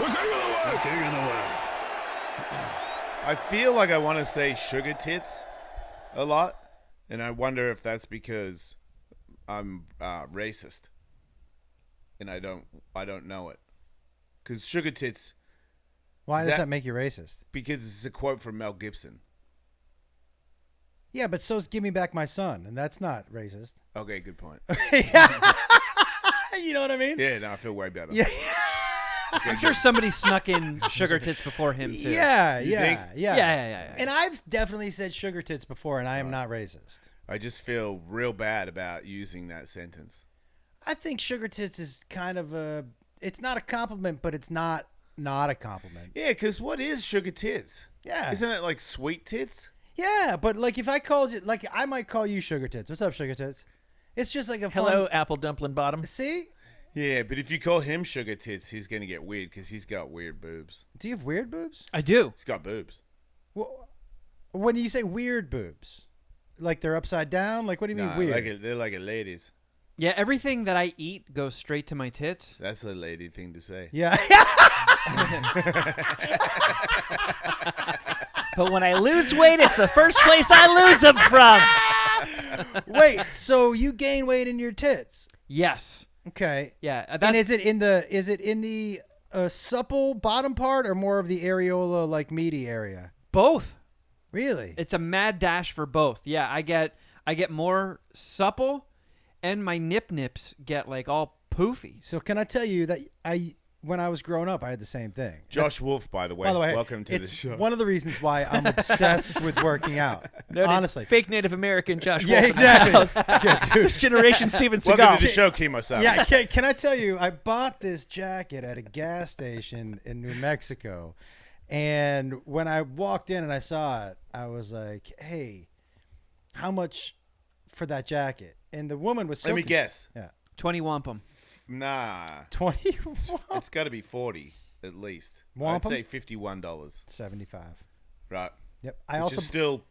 The king of the West. I feel like I want to say sugar tits a lot, and I wonder if that's because I'm racist, and I don't know it. Because sugar tits. Why does that make you racist? Because it's a quote from Mel Gibson. Yeah, but so's "Give Me Back My Son," and that's not racist. Okay, good point. You know what I mean? Yeah, no, I feel way better. Yeah. I'm sure somebody snuck in sugar tits before him too. Yeah. And And I've definitely said sugar tits before, and I am not racist. I just feel real bad about using that sentence. I think sugar tits is kind of it's not a compliment, but it's not a compliment. Yeah, because what is sugar tits? Yeah. Isn't it like sweet tits? Yeah, but like if I called you, like I might call you sugar tits. What's up, sugar tits? It's just like a hello, fun... apple dumpling bottom. See? Yeah, but if you call him sugar tits, he's going to get weird because he's got weird boobs. Do you have weird boobs? I do. He's got boobs. Well, when you say weird boobs, like they're upside down? Like what do you mean weird? They're like a lady's. Yeah, everything that I eat goes straight to my tits. That's a lady thing to say. Yeah. But when I lose weight, it's the first place I lose them from. Wait, so you gain weight in your tits? Yes. Okay. Yeah. And is it in the supple bottom part or more of the areola like meaty area? Both. Really? It's a mad dash for both. Yeah, I get more supple, and my nips get like all poofy. So can I tell you that when I was growing up, I had the same thing. Josh Wolf, by the way, welcome to the show. One of the reasons why I'm obsessed with working out. Honestly. Fake Native American Josh Wolf. Yeah, exactly. Yeah, this generation Steven Seagal. Welcome to the show, Kimo-san. Yeah, can I tell you, I bought this jacket at a gas station in New Mexico, and when I walked in and I saw it, I was like, hey, how much for that jacket? And the woman was so... Let me guess. Yeah. 20 wampum. Nah. 20? It's got to be 40 at least. Wampum? I'd say $51. 75. Right. Yep. Which is still,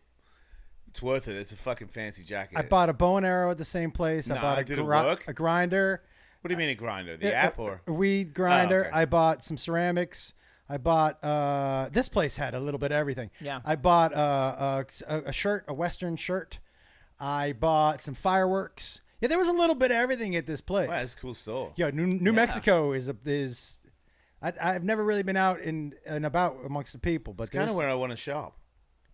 it's worth it. It's a fucking fancy jacket. I bought a bow and arrow at the same place. I bought did it work? a grinder. What do you mean a grinder? The app or? A weed grinder. Oh, okay. I bought some ceramics. I bought, this place had a little bit of everything. Yeah. I bought a shirt, a Western shirt. I bought some fireworks. Yeah, there was a little bit of everything at this place. Wow, that's a cool store. Yeah, New Mexico is. I've never really been out and about amongst the people, but it's kind of where I want to shop.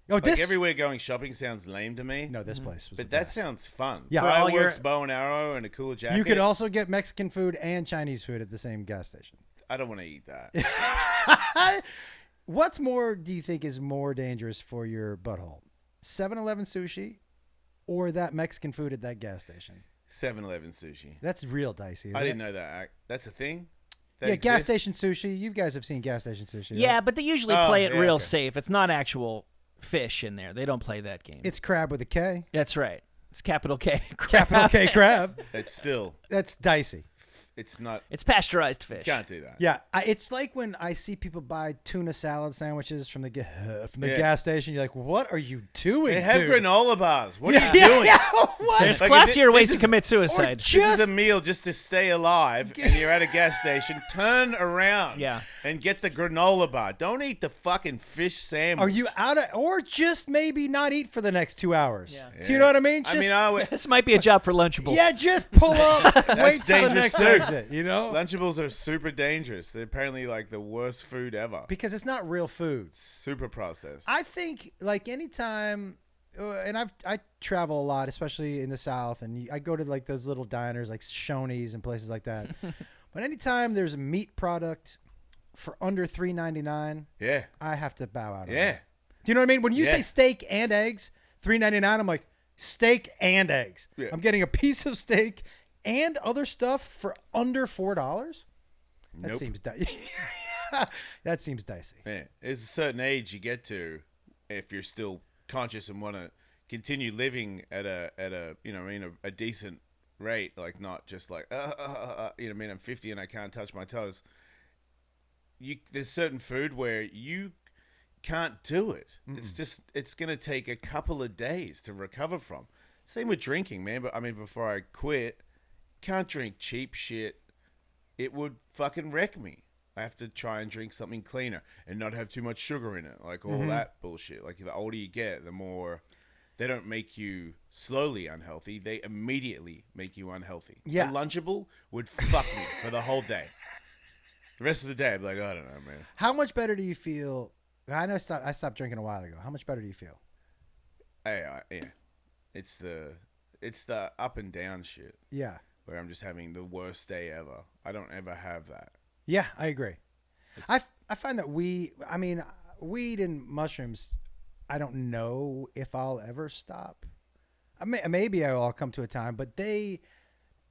Oh, like everywhere going shopping sounds lame to me. No, this place was. But the that best. sounds fun. Yeah, fireworks, bow and arrow, and a cool jacket. You could also get Mexican food and Chinese food at the same gas station. I don't want to eat that. What's more? Do you think is more dangerous for your butthole? 7-Eleven sushi, or that Mexican food at that gas station? 7-Eleven sushi. That's real dicey. I didn't know that. That's a thing? Yeah, gas station sushi. You guys have seen gas station sushi. Yeah, right? but they usually play it real safe. It's not actual fish in there. They don't play that game. It's crab with a K. That's right. It's capital K. Capital K crab. That's dicey. It's not. It's pasteurized fish. Can't do that. Yeah, it's like when I see people buy tuna salad sandwiches from the gas station. You're like, what are you doing? They have granola bars. What are you doing? Yeah, what? There's classier ways to commit suicide. This is a meal just to stay alive, and you're at a gas station. Turn around, and get the granola bar. Don't eat the fucking fish sandwich. Are you out of, or just maybe not eat for the next 2 hours? Yeah. Do you know what I mean? This might be a job for Lunchables. Yeah, just pull up, wait till the next exit. You know, Lunchables are super dangerous. They're apparently like the worst food ever because it's not real food. Super processed. I think like anytime, and I travel a lot, especially in the South, and I go to like those little diners like Shoney's and places like that. But anytime there's a meat product for under $3.99, yeah, I have to bow out. Yeah. Do you know what I mean? When you say steak and eggs, $3.99, I'm like steak and eggs. Yeah. I'm getting a piece of steak and other stuff for under $4. That seems that seems dicey. Yeah. There's a certain age you get to if you're still conscious and want to continue living at a a decent rate, like not just like I'm 50 and I can't touch my toes. There's certain food where you can't do it. It's gonna take a couple of days to recover from. Same with drinking, man. But I mean, before I quit, can't drink cheap shit. It would fucking wreck me. I have to try and drink something cleaner and not have too much sugar in it. Like all that bullshit. Like the older you get, the more they don't make you slowly unhealthy. They immediately make you unhealthy. Yeah. A Lunchable would fuck me for the whole day. The rest of the day, I'd be like, I don't know, man. How much better do you feel? I know I stopped drinking a while ago. How much better do you feel? Hey, yeah. It's the up and down shit Yeah. where I'm just having the worst day ever. I don't ever have that. Yeah, I agree. I find that weed and mushrooms, I don't know if I'll ever stop. Maybe I'll come to a time, but they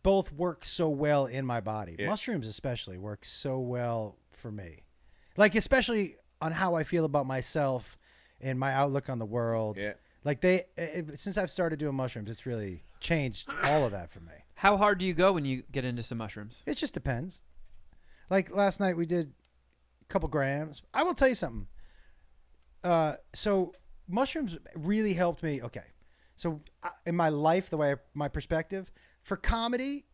both work so well in my body. Yeah. Mushrooms especially work so well for me. Like, especially on how I feel about myself and my outlook on the world. Yeah. Like since I've started doing mushrooms, it's really changed all of that for me. How hard do you go when you get into some mushrooms? It just depends. Like last night we did a couple grams. I will tell you something. So mushrooms really helped me. Okay. So in my life, my perspective for comedy,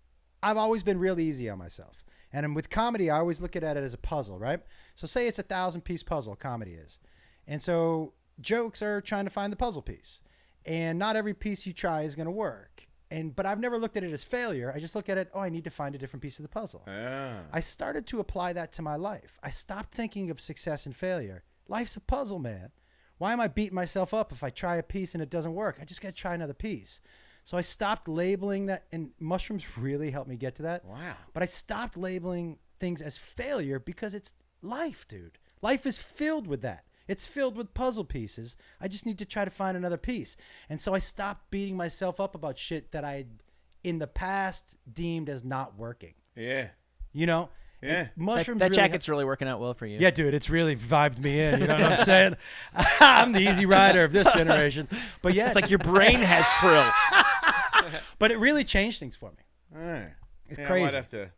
I've always been real easy on myself. And with comedy, I always look at it as a puzzle, right? So say it's 1,000-piece puzzle, comedy is. And so jokes are trying to find the puzzle piece. And not every piece you try is going to work. But I've never looked at it as failure. I just look at it, I need to find a different piece of the puzzle. Ah. I started to apply that to my life. I stopped thinking of success and failure. Life's a puzzle, man. Why am I beating myself up if I try a piece and it doesn't work? I just got to try another piece. So I stopped labeling that, and mushrooms really helped me get to that. Wow. But I stopped labeling things as failure because it's life, dude. Life is filled with that. It's filled with puzzle pieces. I just need to try to find another piece. And so I stopped beating myself up about shit that I had in the past deemed as not working. Yeah. You know? Yeah. Mushrooms That really jacket's really working out well for you. Yeah, dude, it's really vibed me in. You know what I'm saying? I'm the easy rider of this generation. But yeah, It's like your brain has frill. but it really changed things for me. Oh. It's I crazy. might have to,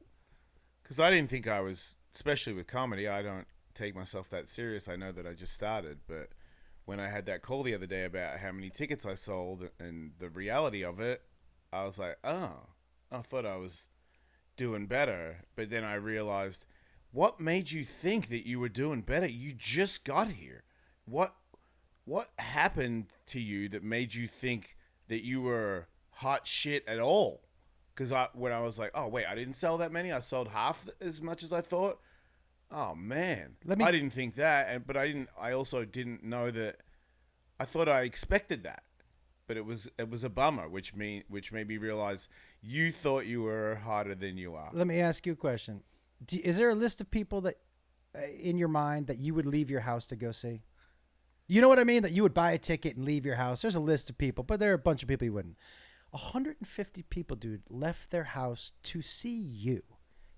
because I didn't think I was, especially with comedy, I don't take myself that serious. I know that I just started, but when I had that call the other day about how many tickets I sold and the reality of it, I was like, oh, I thought I was doing better. But then I realized, what made you think that you were doing better? You just got here. What happened to you that made you think that you were hot shit at all? Because when I was like, oh wait, I didn't sell that many. I sold half as much as I thought. Oh man, I didn't think that, but I also didn't know that. I thought I expected that, but it was a bummer, which made me realize you thought you were harder than you are. Let me ask you a question. Is there a list of people that in your mind that you would leave your house to go see? You know what I mean? That you would buy a ticket and leave your house. There's a list of people, but there are a bunch of people you wouldn't. 150 people, dude, left their house to see you.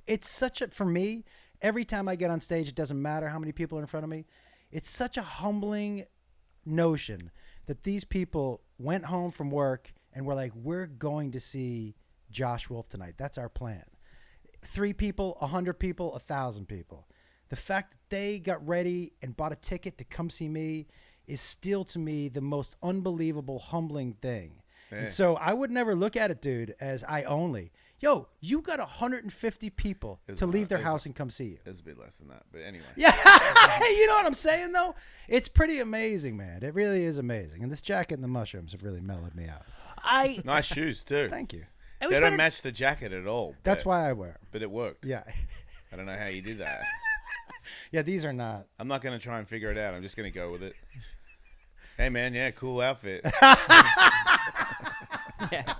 It's for me, every time I get on stage, it doesn't matter how many people are in front of me. It's such a humbling notion that these people went home from work and were like, we're going to see Josh Wolf tonight. That's our plan. 3 people, 100 people, 1,000 people. The fact that they got ready and bought a ticket to come see me is still, to me, the most unbelievable, humbling thing. Yeah. And so I would never look at it, dude, as I only. Yo, you got 150 people to leave their house and come see you. It was a bit less than that, but anyway. Yeah, you know what I'm saying, though? It's pretty amazing, man. It really is amazing. And this jacket and the mushrooms have really mellowed me out. Nice shoes, too. Thank you. They don't match the jacket at all. That's why I wear them. But it worked. Yeah. I don't know how you did that. Yeah, these are not. I'm not going to try and figure it out. I'm just going to go with it. Hey, man, yeah, cool outfit. Yeah.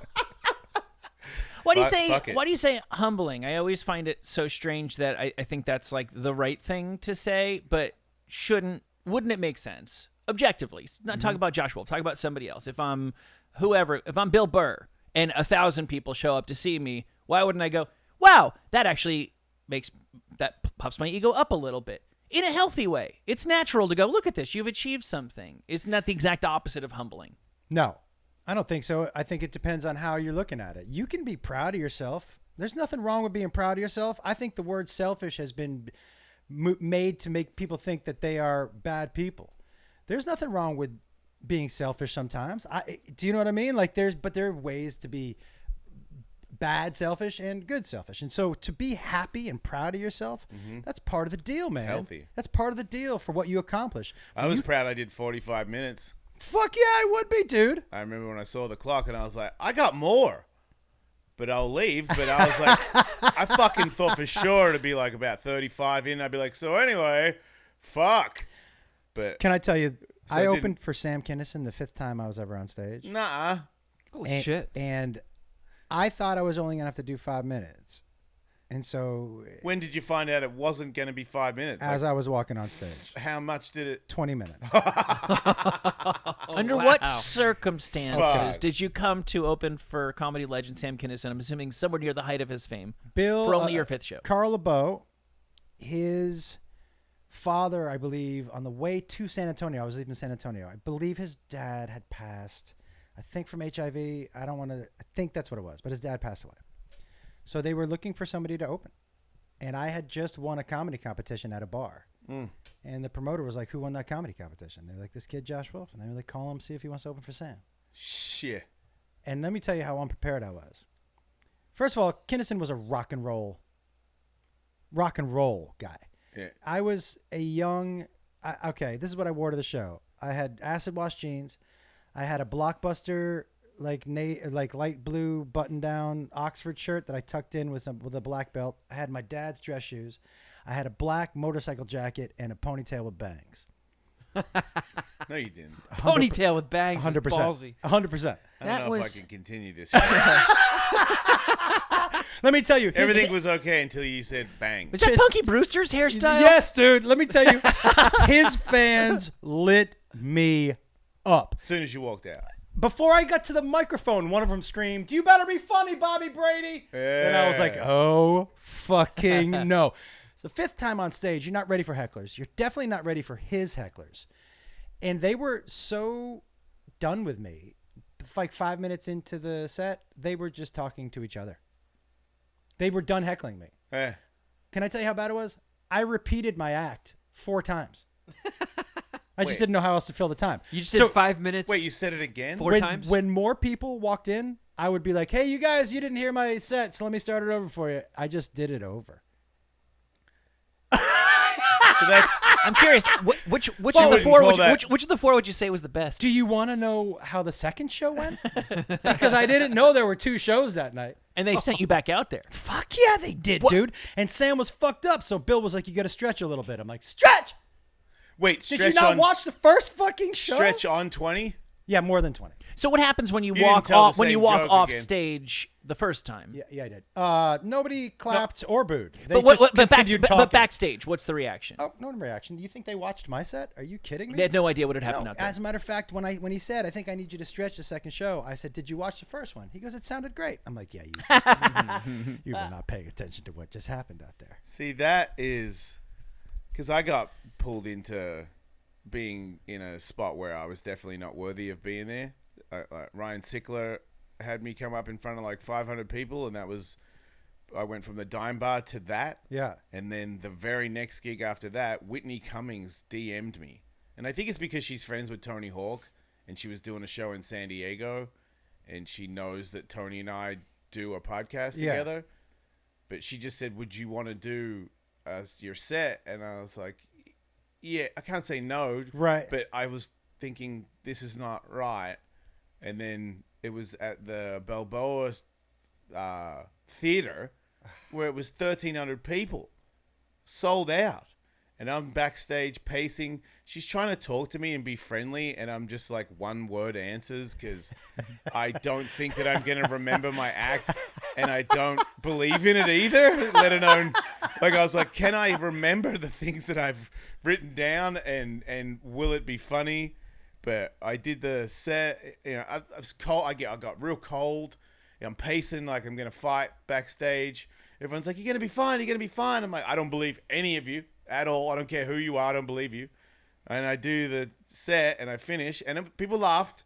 Why do you say? Fuck it. Why do you say humbling? I always find it so strange that I think that's like the right thing to say, but wouldn't it make sense objectively? Not talk about Josh Wolf. Talk about somebody else. If I'm Bill Burr and 1,000 people show up to see me, why wouldn't I go? Wow, that actually puffs my ego up a little bit in a healthy way. It's natural to go, look at this. You've achieved something. Isn't that the exact opposite of humbling? No, I don't think so. I think it depends on how you're looking at it. You can be proud of yourself. There's nothing wrong with being proud of yourself. I think the word selfish has been made to make people think that they are bad people. There's nothing wrong with being selfish sometimes. Do you know what I mean? Like there are ways to be bad selfish and good selfish. And so to be happy and proud of yourself, that's part of the deal, man. healthy. That's part of the deal for what you accomplish. I was proud I did 45 minutes. Fuck yeah, I would be, dude. I remember when I saw the clock and I was like, I got more. But I'll leave. But I was like, I fucking thought for sure it'd be like about 35 in. I'd be like, so anyway, fuck. But Can I tell you, So I it opened didn't- for Sam Kinison the 5th time I was ever on stage. nah. Holy and, shit. And I thought I was only going to have to do 5 minutes. And so When did you find out it wasn't going to be 5 minutes? as I was walking on stage, How much did it? 20 minutes. Under wow. what circumstances Fuck. did you come to open for comedy legend Sam Kinison? I'm assuming somewhere near the height of his fame. Bill, For only your 5th show. Carl LeBeau, his father, I believe, on the way to San Antonio, I was leaving San Antonio. I believe his dad had passed, I think from HIV. I think that's what it was, but his dad passed away. So they were looking for somebody to open. And I had just won a comedy competition at a bar. And the promoter was like, who won that comedy competition? They're like, this kid, Josh Wolf. And they were like, call him, see if he wants to open for Sam. Shit. And let me tell you how unprepared I was. First of all, Kinison was a rock and roll guy. Yeah. I was a young, okay, this is what I wore to the show. I had acid wash jeans. I had a Blockbuster like light blue button down Oxford shirt that I tucked in with a black belt. I had my dad's dress shoes. I had a black motorcycle jacket and a ponytail with bangs. No, you didn't. Ponytail with bangs 100%. is ballsy. 100%. I don't That know if I was- can continue this. Let me tell you. Everything was okay until you said bang. Was that Punky Brewster's hairstyle? Yes, dude. Let me tell you. His fans lit me up. As soon as you walked out. Before I got to the microphone, one of them screamed, "You better be funny, Bobby Brady." And I was like, oh, fucking no. So 5th time on stage, you're not ready for hecklers. You're definitely not ready for his hecklers. And they were so done with me. Like 5 minutes into the set, they were just talking to each other. They were done heckling me. Eh. Can I tell you how bad it was? I repeated my act 4 times. I just Wait. didn't know how else to fill the time. You just did 5 minutes. Wait, you said it again? Four times? When more people walked in, I would be like, hey, you guys, you didn't hear my set, so let me start it over for you. I just did it over. So that, I'm curious. Which of the wouldn't four? call that- Which of the 4 would you say was the best? Do you want to know how the second show went? Because I didn't know there were 2 shows that night. And they sent you back out there. Fuck yeah, they did, dude. And Sam was fucked up, so Bill was like, you got to stretch a little bit. I'm like, stretch! wait, Did stretch you not on, watch the first fucking show? stretch on 20? Yeah, more than 20. So what happens when you didn't walk tell the off when you same walk joke off again. stage the first time? Yeah, I did. Nobody clapped or booed. They But, just but continued talking. backstage, what's the reaction? Oh, no reaction. Do you think they watched my set? Are you kidding me? They had no idea what had happened No, out there. as a matter of fact, when he said, I think I need you to stretch the second show, I said, did you watch the first one? He goes, it sounded great. I'm like, yeah, you were not paying attention to what just happened out there. See, that is... Because I got pulled into being in a spot where I was definitely not worthy of being there. Ryan Sickler had me come up in front of like 500 people, and that was... I went from the Dime Bar to that. Yeah. And then the very next gig after that, Whitney Cummings DM'd me. And I think it's because she's friends with Tony Hawk, and she was doing a show in San Diego, and she knows that Tony and I do a podcast Yeah. together. But she just said, would you want to do your set? And I was like, yeah, I can't say no. Right. But I was thinking, this is not right. And then it was at the Balboa Theater, where it was 1,300 people, sold out. And I'm backstage pacing. She's trying to talk to me and be friendly, and I'm just like one-word answers because I don't think that I'm going to remember my act, and I don't believe in it either, let alone... Like, I was like, can I remember the things that I've written down, and will it be funny? But I did the set. You know, I was cold. I got real cold. I'm pacing like I'm going to fight backstage. Everyone's like, you're going to be fine. You're going to be fine. I'm like, I don't believe any of you at all. I don't care who you are. I don't believe you. And I do the set, and I finish, and people laughed.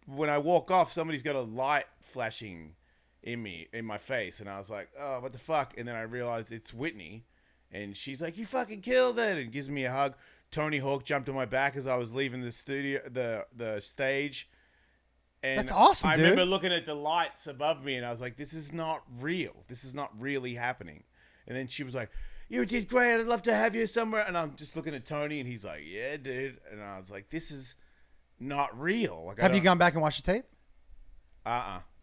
When I walk off, somebody's got a light flashing in my face, and I was like, oh, what the fuck? And then I realized it's Whitney, and she's like, you fucking killed it, and gives me a hug. Tony Hawk jumped on my back as I was leaving the studio, the stage. And That's awesome, I dude. remember looking at the lights above me, and I was like, "This is not real. This is not really happening." And then she was like, "You did great. I'd love to have you somewhere." And I'm just looking at Tony, and he's like, "Yeah, dude." And I was like, "This is not real." Like, Have you gone back and watched the tape?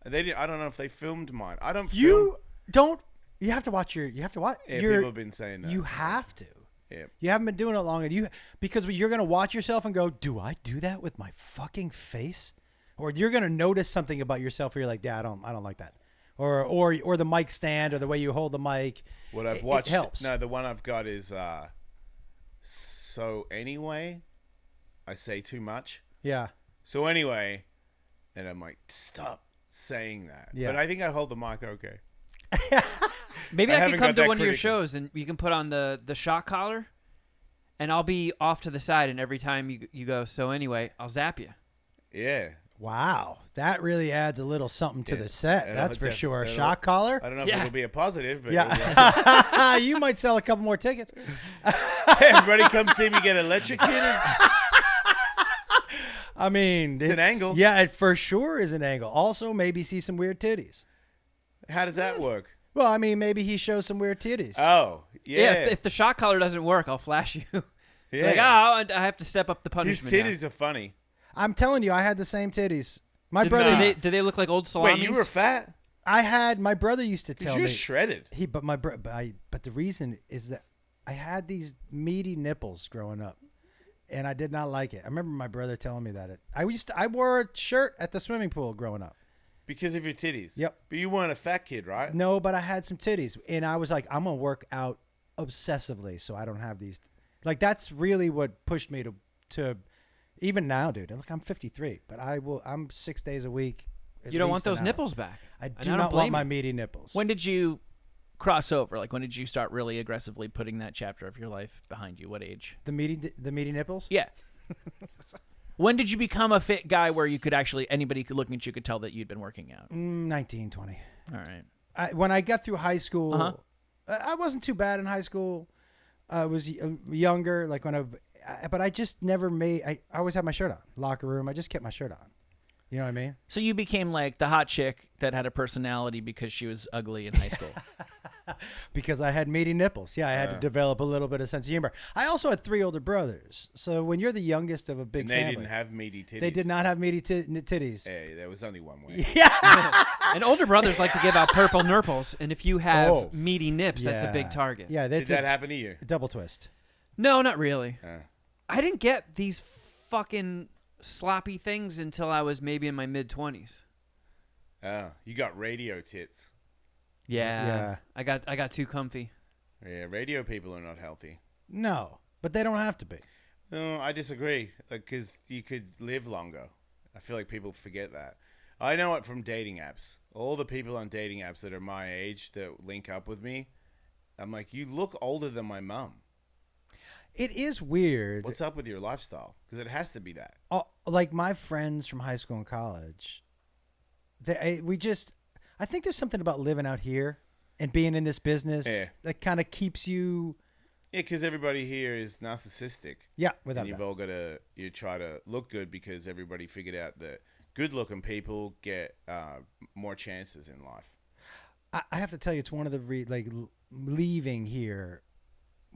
They didn't. I don't know if they filmed mine. I don't. You don't. You have to watch your. You have to watch. Yeah, people have been saying that. You have to. Yeah. You haven't been doing it long, and because you're gonna watch yourself and go, "Do I do that with my fucking face?" Or you're gonna notice something about yourself where you're like, "Yeah, I don't like that," or the mic stand or the way you hold the mic. What I've watched. It helps. No, the one I've got is. So anyway, I say too much. Yeah. So anyway, and I'm like, stop saying that. Yeah. But I think I hold the mic okay. Maybe I I, can haven't come got to that one of your critical. shows and you can put on the shock collar, and I'll be off to the side, and every time you go, so anyway, I'll zap you. Yeah. Wow, that really adds a little something to the set. It'll That's for def- sure. it'll- Shock collar. I don't know if Yeah. it'll be a positive, but Yeah, you might sell a couple more tickets. everybody come see me get electrocuted. I mean, It's an angle. Yeah, it for sure is an angle. Also, maybe see some weird titties. How does that work? Well, I mean, maybe he shows some weird titties. Oh, Yeah, yeah. if the shock collar doesn't work, I'll flash you. Yeah. Like, oh, I have to step up the His punishment. now. titties are funny. I'm telling you, I had the same titties. My Did, brother, do they look like old salamis? Wait, you were fat? my brother used to tell You're me. shredded. But the reason is that I had these meaty nipples growing up, and I did not like it. I remember my brother telling me that I wore a shirt at the swimming pool growing up. Because of your titties. Yep. But you weren't a fat kid, right? No, but I had some titties, and I was like, I'm gonna work out obsessively so I don't have these. Like that's really what pushed me to even now, dude. Look, I'm 53, but I'm 6 days a week. You don't want those nipples back. I And do don't not blame want my you. meaty nipples. When did you cross over? Like, when did you start really aggressively putting that chapter of your life behind you? What age? The meaty nipples? Yeah. When did you become a fit guy where you could actually, anybody could look at you could tell that you'd been working out? 19, 20. All right. When I got through high school, Uh-huh. I wasn't too bad in high school. I was younger, like but I just never I always had my shirt on. Locker room, I just kept my shirt on. You know what I mean? So you became like the hot chick that had a personality because she was ugly in high school. Because I had meaty nipples. Yeah, I had to develop a little bit of sense of humor. I also had 3 older brothers. So when you're the youngest of a big And they family, didn't have meaty titties. they did not have meaty titties. Hey, there was only one way. And older brothers like to give out purple nurples, and if you have Oh. meaty nips, that's a big Yeah. target. Yeah, Did that's that a happen to you? double twist. No, not really. Uh, I didn't get these fucking sloppy things until I was maybe in my mid-20s. oh, you got radio tits. Yeah. I got too comfy. Yeah, radio people are not healthy. No, but they don't have to be. No, I disagree. Because you could live longer. I feel like people forget that. I know it from dating apps. All the people on dating apps that are my age that link up with me, I'm like, you look older than my mum. It is weird. What's up with your lifestyle? Because it has to be that. Like my friends from high school and college, I think there's something about living out here and being in this business that kind of keeps you. Yeah, because everybody here is narcissistic. Yeah, without And you've doubt. all got to, you try to look good because everybody figured out that good-looking people get more chances in life. I have to tell you, it's one of the leaving here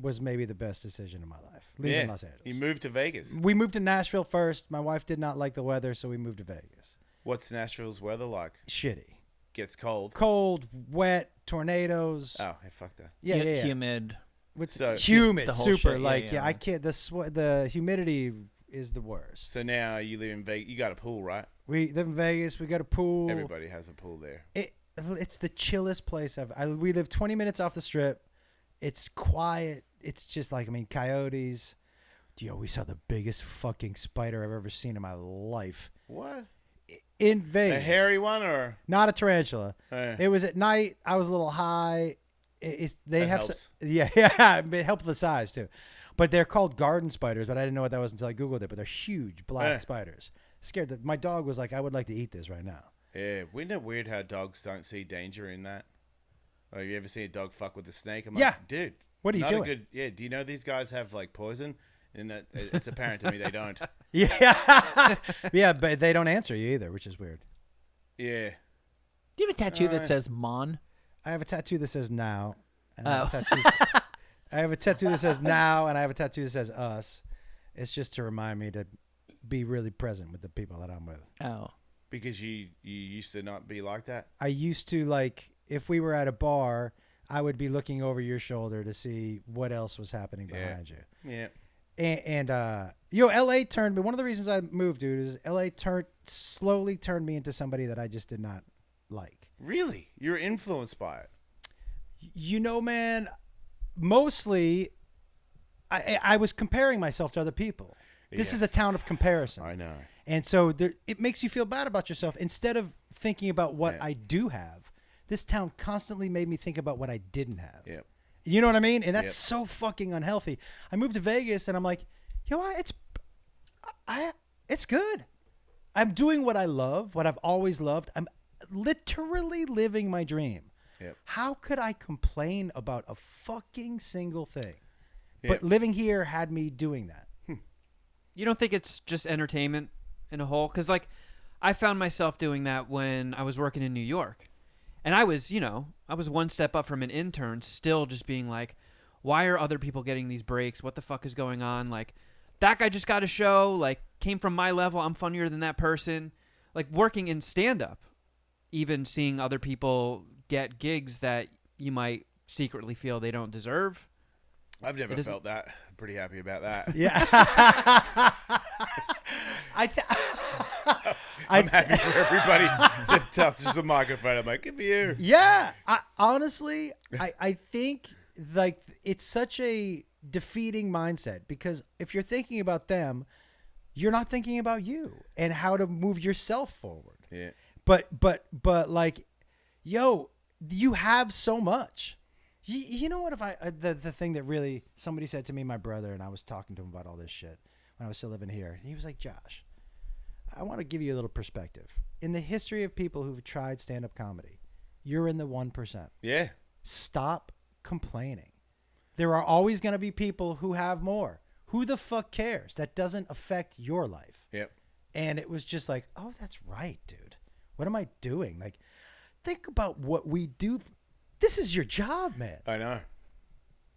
was maybe the best decision of my life. Leaving Los Angeles. You moved to Vegas. We moved to Nashville first. My wife did not like the weather, so we moved to Vegas. What's Nashville's weather like? Shitty. Gets cold. Cold, wet, tornadoes. Oh, hey, fuck that. Yeah. Humid. What's So- humid, The whole super. shit, yeah. I can't. The humidity is the worst. So now you live in Vegas. You got a pool, right? We live in Vegas. We got a pool. Everybody has a pool there. It's the chillest place we live 20 minutes off the strip. It's quiet. It's just coyotes. Yo, we saw the biggest fucking spider I've ever seen in my life What? in A Vegas. hairy one or? Not a tarantula. Eh. It was at night. I was a little high. They That have helps. yeah. It helped the size too. But they're called garden spiders. But I didn't know what that was until I googled it. But they're huge black spiders. Scared. My dog was like, I would like to eat this right now. Yeah. Isn't it weird how dogs don't see danger in that? Have you ever seen a dog fuck with a snake? I'm Yeah. like, dude. What are you not doing? A good, yeah. Do you know these guys have like poison? and that it's apparent to me they don't. Yeah. Yeah, but they don't answer you either, which is weird. Yeah. Do you have a tattoo that says Mon? I have a tattoo that says now. And Oh. I have a tattoo that says now, and I have a tattoo that says us. It's just to remind me to be really present with the people that I'm with. Oh. Because you used to not be like that? I used to, like, if we were at a bar, I would be looking over your shoulder to see what else was happening behind you. Yeah. And LA turned me. One of the reasons I moved, dude, is LA slowly turned me into somebody that I just did not like. Really? You're influenced by it? You know, man, mostly I was comparing myself to other people. This is a town of comparison. I know. And so it makes you feel bad about yourself. Instead of thinking about what I do have, this town constantly made me think about what I didn't have. Yep. You know what I mean? And that's so fucking unhealthy. I moved to Vegas and I'm like, it's good. I'm doing what I love, what I've always loved. I'm literally living my dream. Yep. How could I complain about a fucking single thing? Yep. But living here had me doing that. You don't think it's just entertainment in a whole? Because, like, I found myself doing that when I was working in New York. And I was one step up from an intern, still just being like, why are other people getting these breaks? What the fuck is going on? Like, that guy just got a show, like, came from my level. I'm funnier than that person. Like, working in stand-up, even seeing other people get gigs that you might secretly feel they don't deserve. I've never felt that. I'm pretty happy about that. Yeah. I'm happy for everybody that touches the microphone. I'm like, good for you. Yeah. Honestly, I think, like, it's such a defeating mindset because if you're thinking about them, you're not thinking about you and how to move yourself forward. Yeah. But like, yo, you have so much. You know what? If the thing that really somebody said to me, my brother, and I was talking to him about all this shit when I was still living here, and he was like, Josh, I want to give you a little perspective. In the history of people who've tried stand-up comedy, you're in the 1%. Yeah. Stop complaining. There are always going to be people who have more. Who the fuck cares? That doesn't affect your life. Yep. And it was just like, oh, that's right, dude. What am I doing? Like, think about what we do. This is your job, man. I know.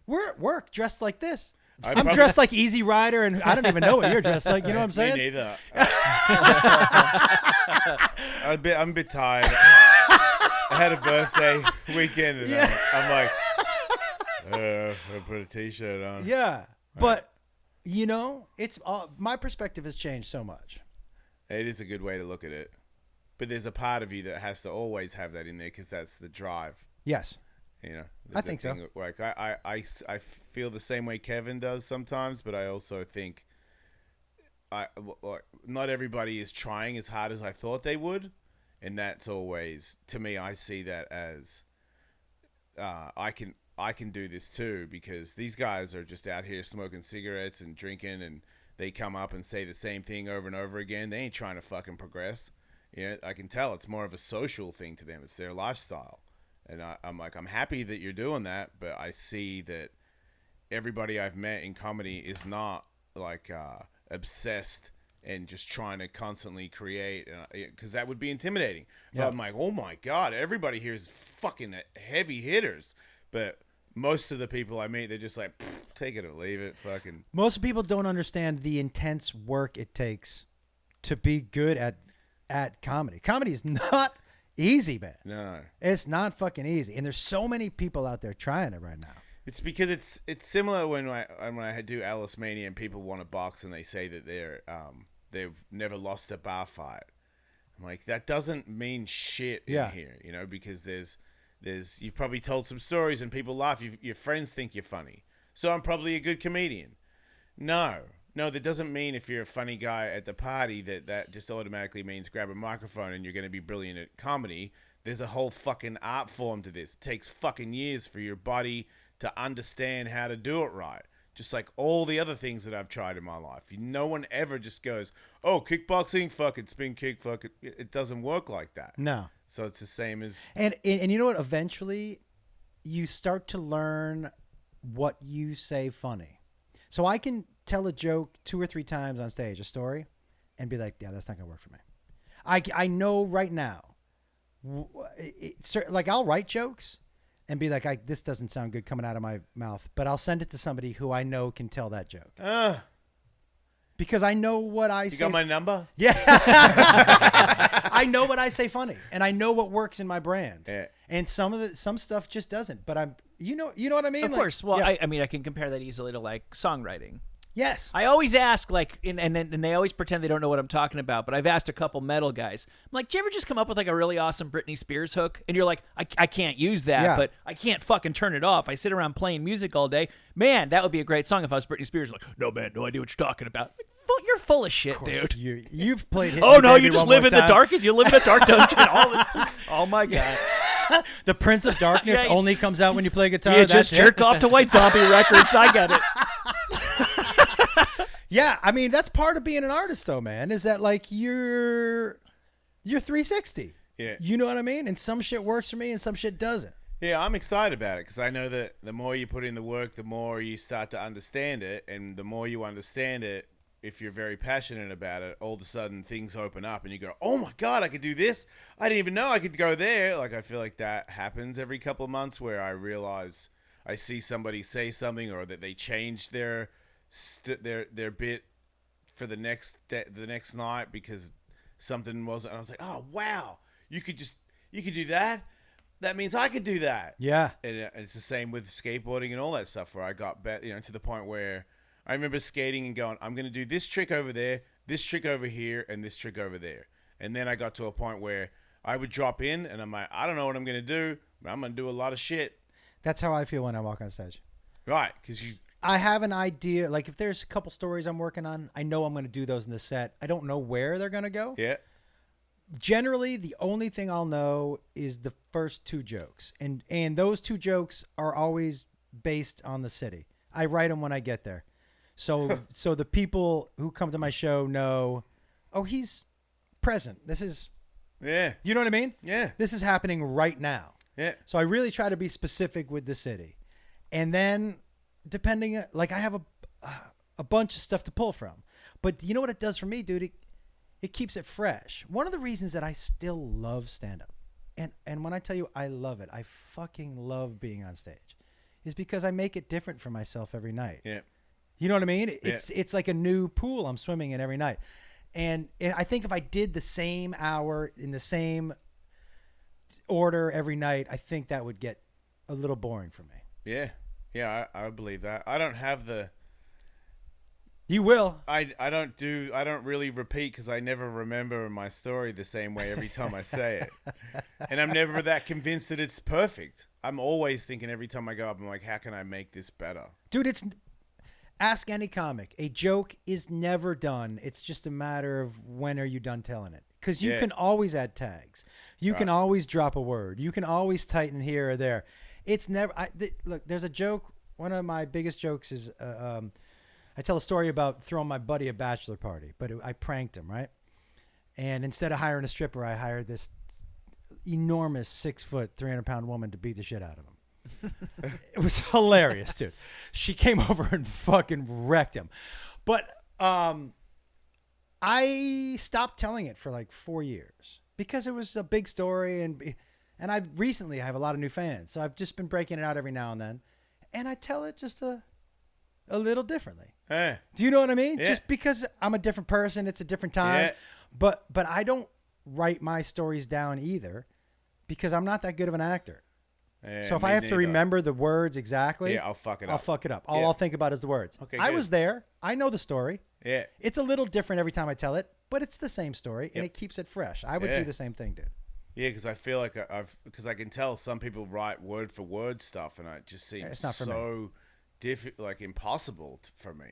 We're at work dressed like this. I'm I'm dressed like Easy Rider, and I don't even know what you're dressed like. You know what I'm saying? Me neither. I'm a bit tired. I had a birthday weekend, and I'm like, I put a t-shirt on. Yeah, but you know, it's my perspective has changed so much. It is a good way to look at it, but there's a part of you that has to always have that in there because that's the drive. Yes. You know, I think so. Like I feel the same way Kevin does sometimes, but I also think not everybody is trying as hard as I thought they would, and that's always, to me, I see that as I can do this too, because these guys are just out here smoking cigarettes and drinking, and they come up and say the same thing over and over again. They ain't trying to fucking progress. You know, I can tell it's more of a social thing to them. It's their lifestyle. And I'm like, I'm happy that you're doing that, but I see that everybody I've met in comedy is not like obsessed and just trying to constantly create, because that would be intimidating. Yeah. I'm like, oh my God, everybody here is fucking heavy hitters. But most of the people I meet, they're just like, take it or leave it. Fucking. Most people don't understand the intense work it takes to be good at comedy. Comedy is not easy, man. No. It's not fucking easy. And there's so many people out there trying it right now. It's because it's similar when I do Ellis Mania and people want to box and they say that they've never lost a bar fight. I'm like, that doesn't mean shit in here, you know, because there's you've probably told some stories and people laugh. Your friends think you're funny, so I'm probably a good comedian. No, that doesn't mean if you're a funny guy at the party that just automatically means grab a microphone and you're going to be brilliant at comedy. There's a whole fucking art form to this. It takes fucking years for your body to understand how to do it right. Just like all the other things that I've tried in my life. No one ever just goes, oh, kickboxing, fucking spin kick, fuck it. It doesn't work like that. No. So it's the same as... And you know what? Eventually, you start to learn what you say funny. So I can tell a joke 2 or 3 times on stage, a story, and be like, yeah, that's not gonna work for me. I know right now. Like I'll write jokes and be like, this doesn't sound good coming out of my mouth, but I'll send it to somebody who I know can tell that joke. Because I know what I say. You got my number? Yeah. I know what I say funny, and I know what works in my brand. Yeah. And some stuff just doesn't. But you know what I mean? Of course. Well, yeah. I mean, I can compare that easily to like songwriting. Yes. I always ask, like, and they always pretend they don't know what I'm talking about, but I've asked a couple metal guys. I'm like, do you ever just come up with, like, a really awesome Britney Spears hook? And you're like, I can't use that, Yeah. but I can't fucking turn it off. I sit around playing music all day. Man, that would be a great song if I was Britney Spears. Like, no, man, no idea what you're talking about. Like, you're full of shit, dude. You've played Hit Oh, Me, no, Baby you just One More live in the Time. dark? You live in the dark dungeon? Oh, my God. The Prince of Darkness Yeah, only comes out when you play guitar. You That's just it. jerk off to White Zombie Records. I get it. Yeah, I mean, that's part of being an artist, though, man, is that, like, you're 360. Yeah. You know what I mean? And some shit works for me and some shit doesn't. Yeah, I'm excited about it because I know that the more you put in the work, the more you start to understand it. And the more you understand it, if you're very passionate about it, all of a sudden things open up and you go, oh my God, I could do this. I didn't even know I could go there. Like, I feel like that happens every couple of months where I realize I see somebody say something or that they changed their bit for the next night because something wasn't. And I was like, oh wow, you could do that. That means I could do that. Yeah. And it's the same with skateboarding and all that stuff. Where I got to the point where I remember skating and going, I'm going to do this trick over there, this trick over here, and this trick over there. And then I got to a point where I would drop in and I'm like, I don't know what I'm going to do, but I'm going to do a lot of shit. That's how I feel when I walk on stage. Right, because I have an idea. Like, if there's a couple stories I'm working on, I know I'm going to do those in the set. I don't know where they're going to go. Yeah. Generally, the only thing I'll know is the first 2 jokes. And those 2 jokes are always based on the city. I write them when I get there. So the people who come to my show know, oh, he's present. This is, Yeah. you know what I mean? Yeah. This is happening right now. Yeah. So I really try to be specific with the city. And then depending, like, I have a bunch of stuff to pull from. But you know what it does for me, dude? It keeps it fresh. One of the reasons that I still love stand-up, and when I tell you I love it, I fucking love being on stage, is because I make it different for myself every night. Yeah. You know what I mean? It's like a new pool I'm swimming in every night. And I think if I did the same hour in the same order every night, I think that would get a little boring for me. Yeah. Yeah, I believe that. I don't have the... You will. I don't really repeat because I never remember my story the same way every time I say it. And I'm never that convinced that it's perfect. I'm always thinking every time I go up, I'm like, how can I make this better? Dude, ask any comic. A joke is never done. It's just a matter of when are you done telling it. Because you can always add tags. You can always drop a word. You can always tighten here or there. It's never... look, there's a joke. One of my biggest jokes is... I tell a story about throwing my buddy a bachelor party, but I pranked him, right? And instead of hiring a stripper, I hired this enormous 6-foot, 300-pound woman to beat the shit out of him. It was hilarious, dude. She came over and fucking wrecked him. But I stopped telling it for like 4 years because it was a big story, and I have a lot of new fans, so I've just been breaking it out every now and then, and I tell it just a little differently. Yeah. Do you know what I mean? Yeah. Just because I'm a different person, it's a different time. Yeah. But I don't write my stories down either because I'm not that good of an actor. Yeah, so if me I have to neither. remember the words exactly, I'll fuck it up. I'll fuck it up. All Yeah. I'll think about is the words. Okay, I good. was there. I know the story. Yeah. It's a little different every time I tell it, but it's the same story and Yep. it keeps it fresh. I would Yeah. do the same thing, dude. Yeah, because I feel like because I can tell some people write word for word stuff, and it just seems It's not for me. so impossible for me.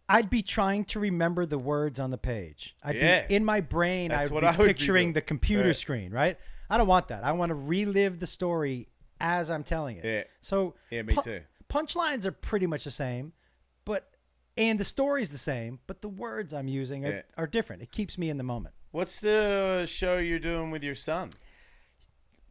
I'd be trying to remember the words on the page. I'd Yeah. be in my brain. That's I'd what be I would be picturing doing. the computer Yeah. screen, right? I don't want that. I want to relive the story as I'm telling it. Yeah. So Yeah, me too. Punchlines are pretty much the same, and the story's the same, but the words I'm using are, Yeah. are different. It keeps me in the moment. What's the show you're doing with your son?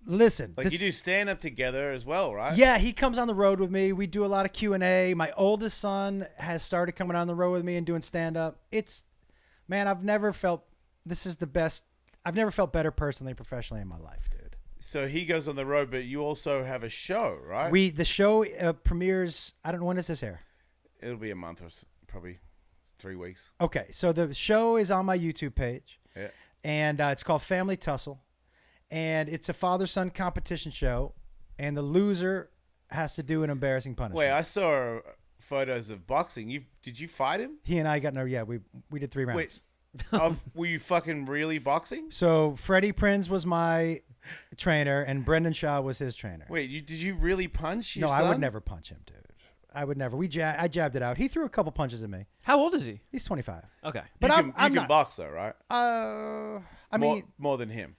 listen. Like you do stand up together as well, right? Yeah, he comes on the road with me. We do a lot of Q&A. My oldest son has started coming on the road with me and doing stand up. I've never felt better personally and professionally in my life, dude. So he goes on the road, but you also have a show, right? The show premieres, I don't know, when is this air? It'll be a month or probably 3 weeks. Okay, so the show is on my YouTube page. Yeah. And it's called Family Tussle. And it's a father-son competition show. And the loser has to do an embarrassing punishment. Wait, I saw photos of boxing. Did you fight him? He and I got we did 3 rounds. Wait, were you fucking really boxing? So Freddie Prinz was my trainer and Brendan Shaw was his trainer. Wait, did you really punch your No, son? I would never punch him, dude. I would never. I jabbed it out. He threw a couple punches at me. How old is he? He's 25. Okay. But you can not, box though, right? I mean, more than him.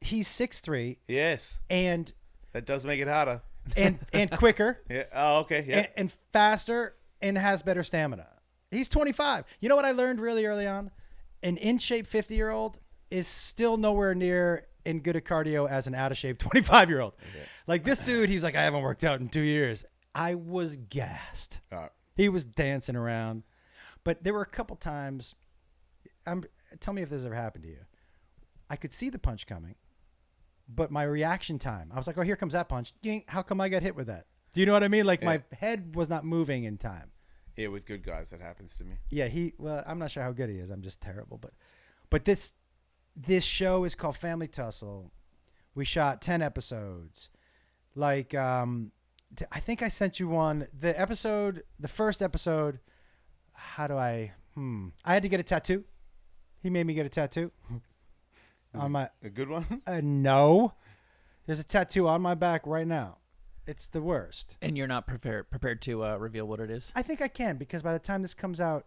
he's 6'3", Yes, and that does make it harder. and quicker. Yeah. Oh, okay. Yeah. And faster and has better stamina. He's 25. You know what I learned really early on? An in-shape 50-year-old is still nowhere near in good at cardio as an out-of-shape 25-year-old. Okay. Like this dude, he's like, I haven't worked out in 2 years. I was gassed. All right. He was dancing around. But there were a couple times, tell me if this has ever happened to you. I could see the punch coming, but my reaction time, I was like, oh, here comes that punch. Ding, how come I got hit with that? Do you know what I mean? Like my head was not moving in time. Yeah, with good guys, that happens to me. Yeah, I'm not sure how good he is. I'm just terrible. But this show is called Family Tussle. We shot 10 episodes. Like, I think I sent you one. The first episode, I had to get a tattoo. He made me get a tattoo. A good one? No. There's a tattoo on my back right now. It's the worst. And you're not prepared to reveal what it is? I think I can, because by the time this comes out,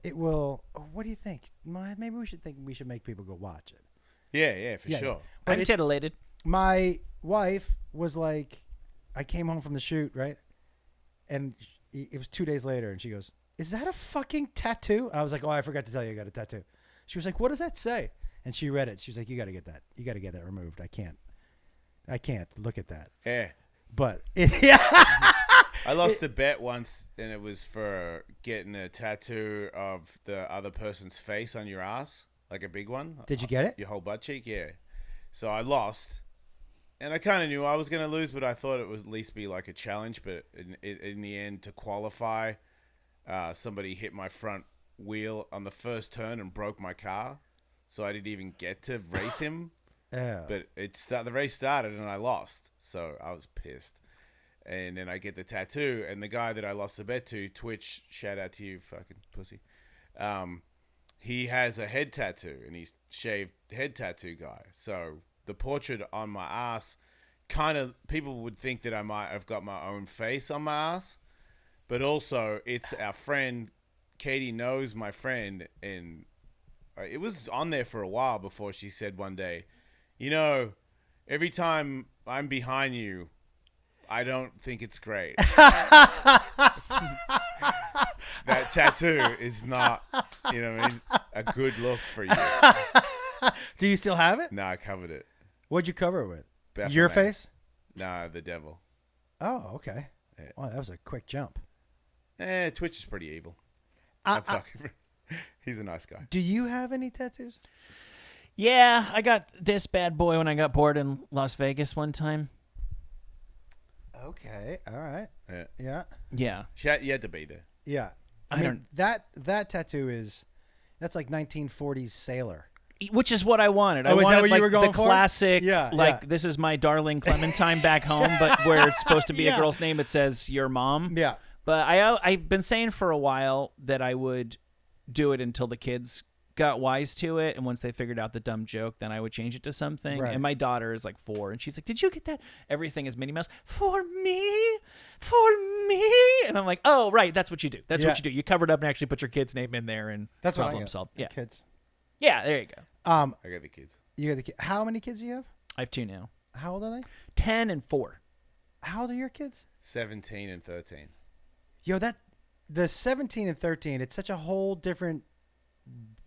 it will. What do you think? Maybe we should make people go watch it. Yeah, for sure. But I'm titillated. My wife was like, I came home from the shoot, right? And it was 2 days later, and she goes, is that a fucking tattoo? And I was like, oh, I forgot to tell you I got a tattoo. She was like, what does that say? And she read it. She was like, you got to get that. You got to get that removed. I can't look at that. Yeah. But I lost a bet once, and it was for getting a tattoo of the other person's face on your ass, like a big one. Did you get it? Your whole butt cheek, yeah. So I lost, and I kind of knew I was going to lose, but I thought it would at least be like a challenge. But in the end, to qualify, somebody hit my front wheel on the first turn and broke my car, so I didn't even get to race him. Yeah. But the race started and I lost, so I was pissed. And then I get the tattoo, and the guy that I lost the bet to, Twitch, shout out to you, fucking pussy. He has a head tattoo, and he's shaved head tattoo guy. So the portrait on my ass, kind of, people would think that I might have got my own face on my ass, but also it's our friend. Katie knows my friend, and it was on there for a while before she said one day, you know, every time I'm behind you, I don't think it's great. That tattoo is not, you know what I mean, a good look for you. Do you still have it? No, I covered it. What'd you cover it with? Baphomet. Your face? No, the devil. Oh, okay. Yeah. Wow, that was a quick jump. Twitch is pretty evil. He's a nice guy. Do you have any tattoos? Yeah, I got this bad boy when I got bored in Las Vegas one time. Okay, all right. Yeah. Yeah. You had to be there. Yeah. I mean, that tattoo that's like 1940s sailor. Which is what I wanted. Oh, I is that wanted what you like were going the for? classic, Yeah. this is my darling Clementine back home, but where it's supposed to be Yeah. a girl's name, it says your mom. Yeah. But I've been saying for a while that I would do it until the kids got wise to it, and once they figured out the dumb joke, then I would change it to something. Right. And my daughter is like 4, and she's like, did you get that? Everything is Minnie Mouse. For me? And I'm like, oh, right, that's what you do. That's what you do. You cover it up and actually put your kid's name in there, and That's what I problem got. solved. Yeah. Kids. Yeah, there you go. I got the kids. You got how many kids do you have? I have 2 now. How old are they? 10 and 4. How old are your kids? 17 and 13. Yo, the 17 and 13, it's such a whole different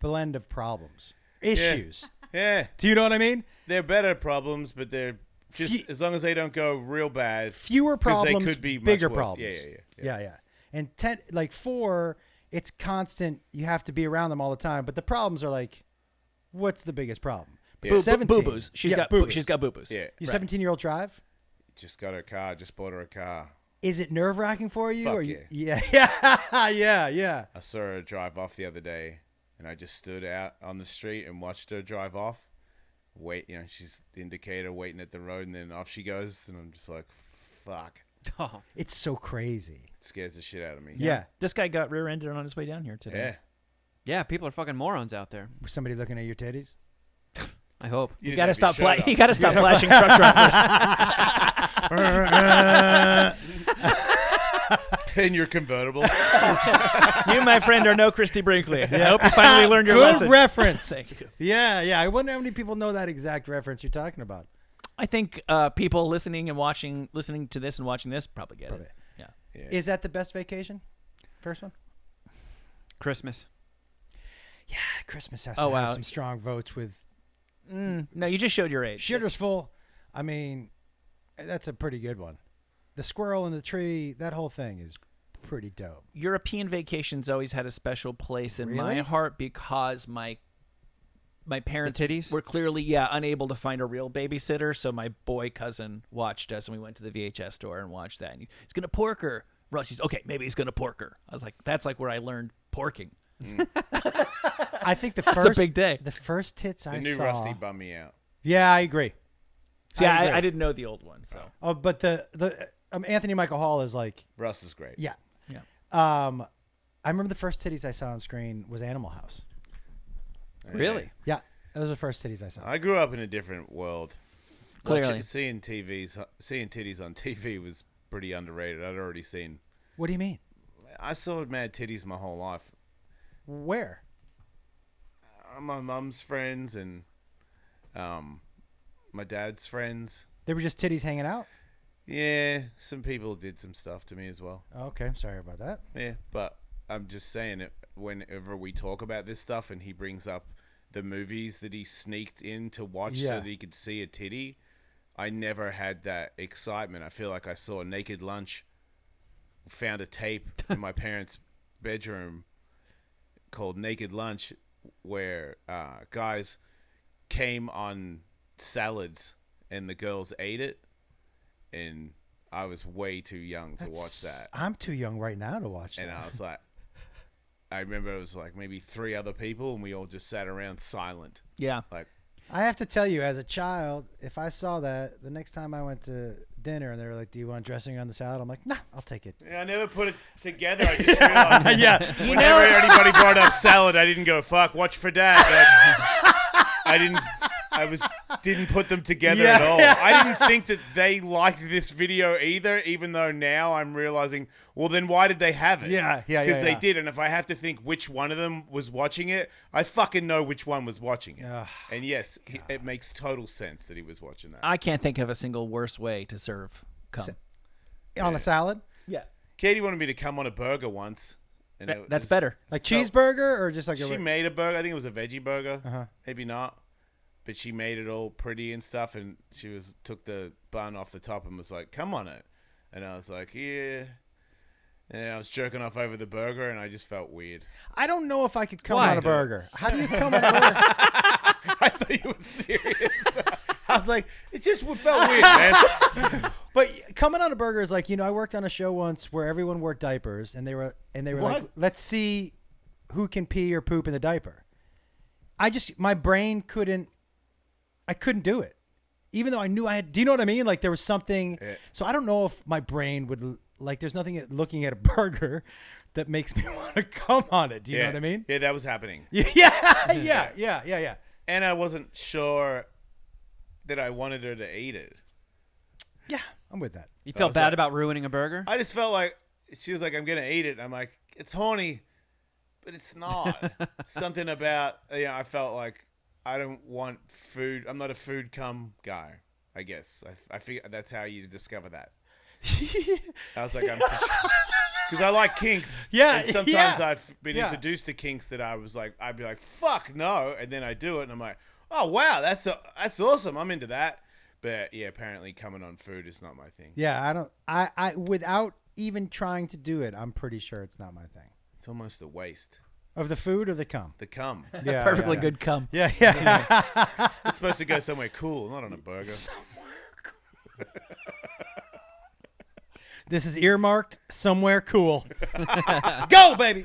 blend of problems, issues. Yeah. Do you know what I mean? They're better problems, but they're just as long as they don't go real bad. Fewer 'cause problems, they could be bigger much worse. problems. Yeah. And 10, like 4, it's constant. You have to be around them all the time. But the problems are like, what's the biggest problem? But Yeah. 17, Boo-boos. She's got boo-boos. Yeah. Your 17-year-old drive? Just got her car. Just bought her a car. Is it nerve-wracking for you? Fuck or you yeah. yeah. I saw her drive off the other day, and I just stood out on the street and watched her drive off. She's the indicator waiting at the road, and then off she goes, and I'm just like, fuck. Oh. It's so crazy. It scares the shit out of me. Yeah. This guy got rear-ended on his way down here today. Yeah. Yeah, people are fucking morons out there. Was somebody looking at your titties? I hope. You gotta stop flashing. You gotta stop flashing truck drivers. In your convertible. You, my friend, are no Christy Brinkley. I hope you finally learned your Good lesson. reference. Thank you. Yeah. I wonder how many people know that exact reference you're talking about. I think people listening to this and watching this probably get it. Yeah. Is that the best vacation? First one? Christmas. Yeah, Christmas has Oh, to have wow. some strong votes with No, you just showed your age. Shitter's Full. I mean, that's a pretty good one. The squirrel in the tree, that whole thing is pretty dope. European vacations always had a special place in my Really? heart because my parents The titties? were clearly unable to find a real babysitter, so my boy cousin watched us, and we went to the VHS store and watched that. And he's gonna pork her. Rusty's okay. Maybe he's gonna pork her. I was like, that's like where I learned porking. I think That's a big day. The first tits I The new saw. Rusty bummed me out. Yeah, I agree. See, I agree. I didn't know the old one, so Oh, but the Anthony Michael Hall is like, Russ is great. yeah. yeah. I remember the first titties I saw on screen was Animal House. Really? Yeah, those were the first titties I saw. I grew up in a different world. Clearly. Seeing titties on TV was pretty underrated. I'd already seen. What do you mean? I saw mad titties my whole life. Where? My mum's friends and my dad's friends. They were just titties hanging out? Yeah, some people did some stuff to me as well. Okay, I'm sorry about that. Yeah, but I'm just saying it. Whenever we talk about this stuff and he brings up the movies that he sneaked in to watch so Yeah. that he could see a titty, I never had that excitement. I feel like I saw Naked Lunch, found a tape in my parents' bedroom called Naked Lunch where guys came on salads and the girls ate it, and I was way too young to watch that. I'm too young right now to watch that. And I was like, I remember it was like maybe 3 other people, and we all just sat around silent. Yeah. Like, I have to tell you, as a child, if I saw that, the next time I went to dinner and they were like, "Do you want dressing on the salad?" I'm like, "Nah, I'll take it." I never put it together. I just realized. Yeah. Whenever anybody brought up salad, I didn't go, "Fuck, watch for dad." I didn't put them together at all. I didn't think that they liked this video either, even though now I'm realizing, well, then why did they have it? Yeah. Because they did, and if I have to think which one of them was watching it, I fucking know which one was watching it. Ugh, And yes, it makes total sense that he was watching that. I can't think of a single worse way to serve cum. On a salad, Yeah. Katie wanted me to come on a burger once. And it That's was- better. like cheeseburger or just like She made a burger. I think it was a veggie burger. Uh-huh. Maybe not. But she made it all pretty and stuff, and she took the bun off the top and was like, "Come on it," and I was like, "Yeah." And I was jerking off over the burger, and I just felt weird. I don't know if I could come Why? on a burger. How do you come on a burger? I thought you were serious. I was like, it just felt weird, man. But coming on a burger is like, I worked on a show once where everyone wore diapers, and they were like, What? "Let's see who can pee or poop in the diaper." My brain couldn't. I couldn't do it, even though I knew I had. Do you know what I mean? Like there was something. Yeah. So I don't know if my brain would like. There's nothing looking at a burger that makes me want to come on it. Do you know what I mean? Yeah, that was happening. Yeah. And I wasn't sure that I wanted her to eat it. Yeah, I'm with that. You felt was bad like- about ruining a burger? I just felt like she was like, "I'm gonna eat it." I'm like, "It's horny," but it's not. Something about I felt like I don't want food. I'm not a food cum guy. I guess I figure that's how you discover that. I was like, because I like kinks. Yeah, And sometimes yeah. I've been Yeah. introduced to kinks that I'd be like, "Fuck no," and then I do it, and I'm like, oh wow, that's awesome. I'm into that. But yeah, apparently coming on food is not my thing. Yeah, I without even trying to do it, I'm pretty sure it's not my thing. It's almost a waste. Of the food or the cum? The cum. Yeah, Perfectly yeah. good cum. Yeah, yeah. It's supposed to go somewhere cool, not on a burger. This is earmarked somewhere cool. Go, baby.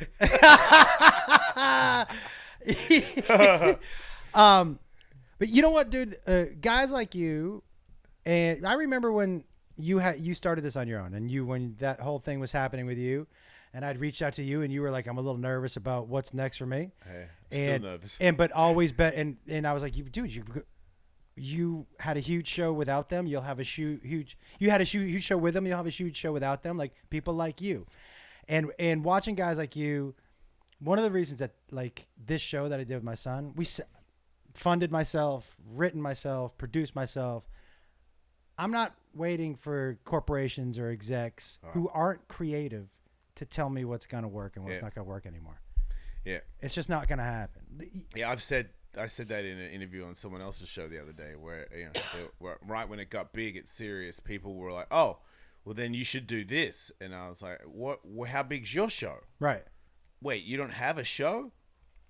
But you know what, dude? Guys like you, and I remember when you started this on your own, and when that whole thing was happening with you, and I'd reached out to you, and you were like, "I'm a little nervous about what's next for me." Hey, and, still nervous. but always bet, and I was like, "Dude, you had a huge show without them. You'll have a huge. You had a huge show with them. You'll have a huge show without them. Like people like you, and watching guys like you. One of the reasons that like this show that I did with my son, funded myself, written myself, produced myself. I'm not waiting for corporations or execs who aren't creative to tell me what's going to work and what's not going to work anymore. Yeah. It's just not going to happen. Yeah, I said that in an interview on someone else's show the other day where, right when it got big, it's serious, people were like, oh, well, then you should do this. And I was like, what? How big's your show? Right. Wait, you don't have a show?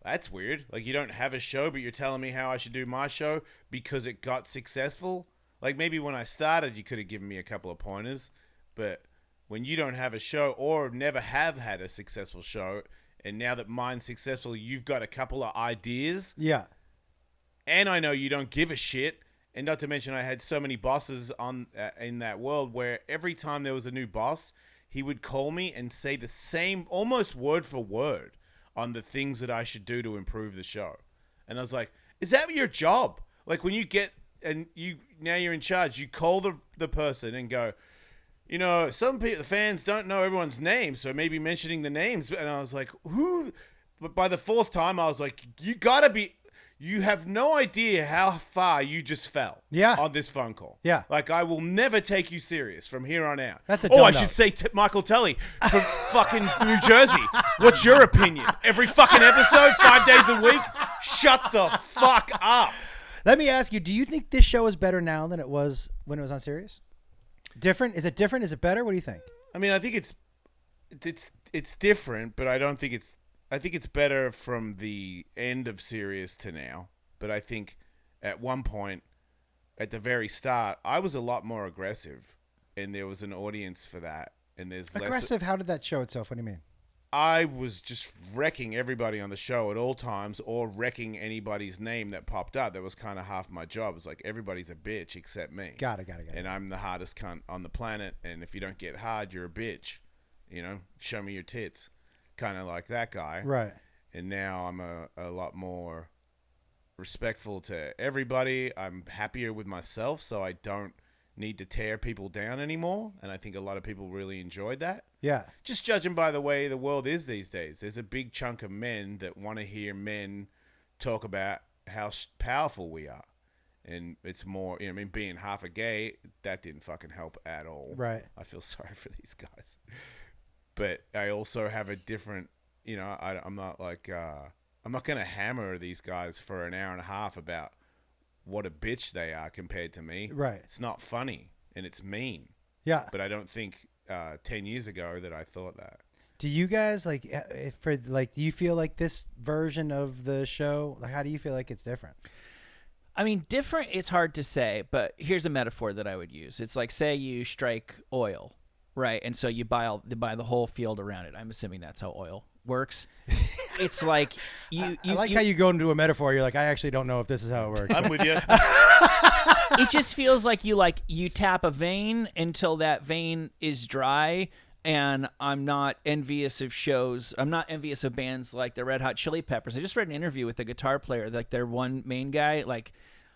That's weird. Like, you don't have a show, but you're telling me how I should do my show because it got successful? Like, maybe when I started, you could have given me a couple of pointers, but when you don't have a show or never have had a successful show, and now that mine's successful, you've got a couple of ideas. Yeah. And I know you don't give a shit. And not to mention, I had so many bosses in that world where every time there was a new boss, he would call me and say the same, almost word for word, on the things that I should do to improve the show. And I was like, is that your job? Like when you get, and now you're in charge, you call the person and go, some people, the fans don't know everyone's name, so maybe mentioning the names. And I was like, who? But by the fourth time, I was like, you have no idea how far you just fell on this phone call. Yeah. Like, I will never take you serious from here on out. That's a I should say Michael Tully from fucking New Jersey. What's your opinion? Every fucking episode, 5 days a week? Shut the fuck up. Let me ask you, do you think this show is better now than it was when it was on Sirius? Different? Is it different? Is it better? What do you think? I mean, I think it's different, but I think it's better from the end of Sirius to now. But I think at one point, at the very start, I was a lot more aggressive, and there was an audience for that. And there's aggressive. How did that show itself? What do you mean? I was just wrecking everybody on the show at all times, or wrecking anybody's name that popped up. That was kind of half my job. It was like, everybody's a bitch except me. Got it. And I'm the hardest cunt on the planet. And if you don't get hard, you're a bitch. Show me your tits. Kind of like that guy. Right. And now I'm a lot more respectful to everybody. I'm happier with myself, so I don't need to tear people down anymore. And I think a lot of people really enjoyed that. Yeah. Just judging by the way the world is these days. There's a big chunk of men that want to hear men talk about how powerful we are. And it's more, being half a gay, that didn't fucking help at all. Right. I feel sorry for these guys. But I also have a different, I'm not like, I'm not going to hammer these guys for an hour and a half about what a bitch they are compared to me. Right. It's not funny and it's mean. Yeah. But I don't think 10 years ago that I thought that. Do you guys do you feel like this version of the show, like how do you feel like it's different? I mean, different, it's hard to say, but here's a metaphor that I would use. It's like, say you strike oil. Right, and so you buy the whole field around it. I'm assuming that's how oil works. It's like I like how you go into a metaphor. You're like, I actually don't know if this is how it works. I'm with you. It just feels like you tap a vein until that vein is dry. And I'm not envious of shows. I'm not envious of bands like the Red Hot Chili Peppers. I just read an interview with a guitar player, like their one main guy, like.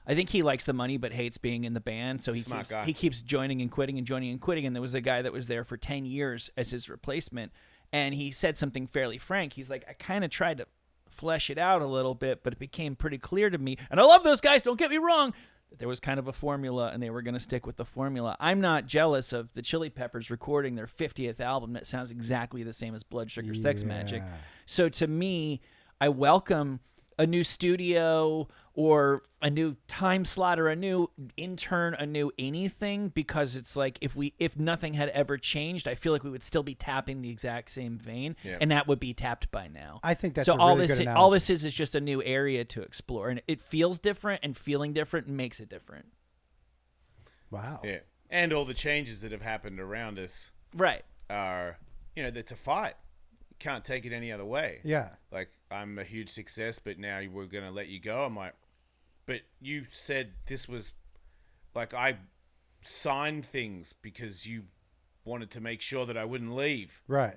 I think he likes the money but hates being in the band, so he keeps joining and quitting and joining and quitting. And there was a guy that was there for 10 years as his replacement, and he said something fairly frank. He's like, I kind of tried to flesh it out a little bit, but it became pretty clear to me, and I love those guys, don't get me wrong, that there was kind of a formula, and they were going to stick with the formula. I'm not jealous of the Chili Peppers recording their 50th album that sounds exactly the same as Blood Sugar Sex Magic. So to me, I welcome a new studio or a new time slot or a new intern, a new anything, because it's like if nothing had ever changed, I feel like we would still be tapping the exact same vein, and that would be tapped by now. I think that's so. a All really this good all this analogy. is just a new area to explore, and it feels different, and feeling different makes it different. Wow. Yeah. And all the changes that have happened around us Right. are, it's a fight. You can't take it any other way. Yeah. Like, I'm a huge success, but now we're going to let you go. I'm like, but you said this was, like, I signed things because you wanted to make sure that I wouldn't leave. Right.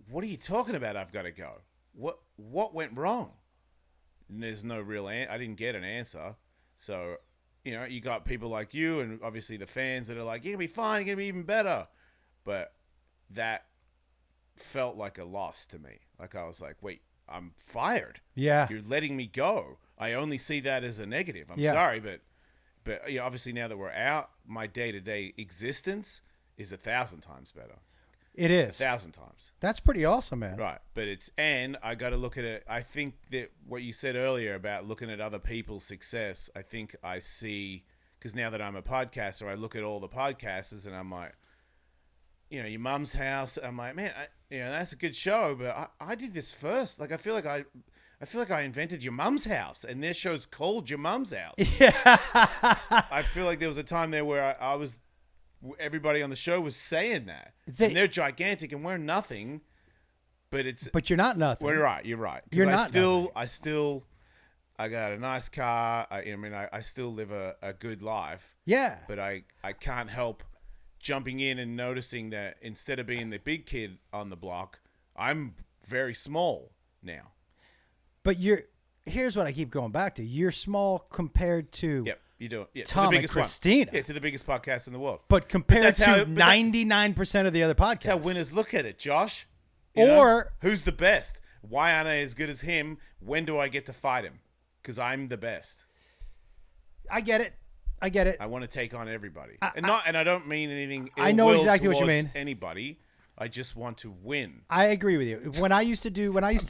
What are you talking about? I've got to go. What went wrong? And there's no real I didn't get an answer. So, you got people like you and obviously the fans that are like, you're going to be fine, you're going to be even better. But that felt like a loss to me. Like, I was like, wait, I'm fired. Yeah. You're letting me go. I only see that as a negative. I'm sorry, but obviously now that we're out, my day-to-day existence is 1,000 times better. It is. 1,000 times. That's pretty awesome, man. Right. But and I got to look at it. I think that what you said earlier about looking at other people's success, I think I see, because now that I'm a podcaster, I look at all the podcasters and I'm like, your mum's house. I'm like, man, that's a good show, but I did this first. Like, I feel like I invented Your Mum's House, and their show's called Your Mum's House. Yeah. I feel like there was a time there where I was, everybody on the show was saying that. And they're gigantic, and we're nothing, But you're not nothing. Well, you're right. 'Cause You're not I got a nice car. I still live a good life. Yeah. But I can't help jumping in and noticing that instead of being the big kid on the block, I'm very small now. But here's what I keep going back to. You're small compared to Yep, you do. Yeah, Tom to the and biggest Christina. one. Yeah, to the biggest podcast in the world. But compared that's how- to but that- 99% of the other podcasts. That's how winners look at it, Josh. Who's the best? Why aren't I as good as him? When do I get to fight him? Because I'm the best. I get it. I want to take on everybody, and I don't mean anything. I know ill-will exactly what you towards mean. Anybody, I just want to win. I agree with you. When I used to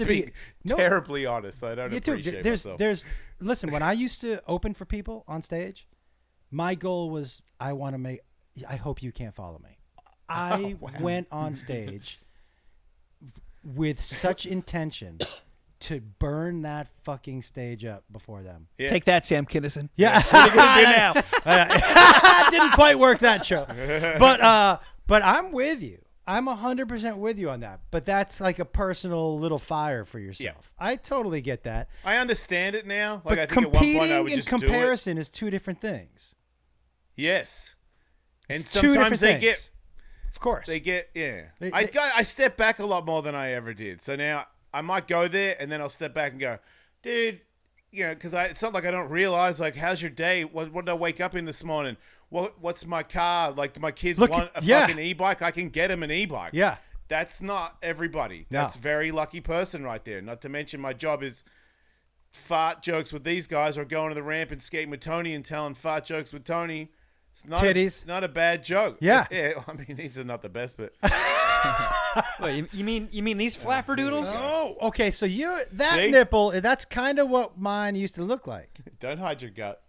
be Terribly honest. I don't you too. appreciate There's myself. listen, when I used to open for people on stage, my goal was I hope you can't follow me. I went on stage with such intention to burn that fucking stage up before them. Yeah. Take that, Sam Kinison. Yeah. What are you gonna do now? Didn't quite work that show. But I'm with you. I'm 100% with you on that. But that's like a personal little fire for yourself. Yeah. I totally get that. I understand it now. Like, but I think at one point I would competing and just do it. comparison is two different things. Yes. And It's two sometimes different they things. get Of course. They get, I step back a lot more than I ever did. So now I might go there and then I'll step back and go, dude, because it's not like I don't realize, like, how's your day? What did I wake up in this morning? What's my car? Like, my kids want a fucking e-bike. I can get them an e-bike. Yeah. That's not everybody. No. That's a very lucky person right there. Not to mention my job is fart jokes with these guys or going to the ramp and skating with Tony and telling fart jokes with Tony. It's not Titties. Not a bad joke. Yeah. Yeah. I mean, these are not the best, but Wait, you mean these flapperdoodles? Oh, okay. So that See? nipple, that's kind of what mine used to look like. don't hide your gut.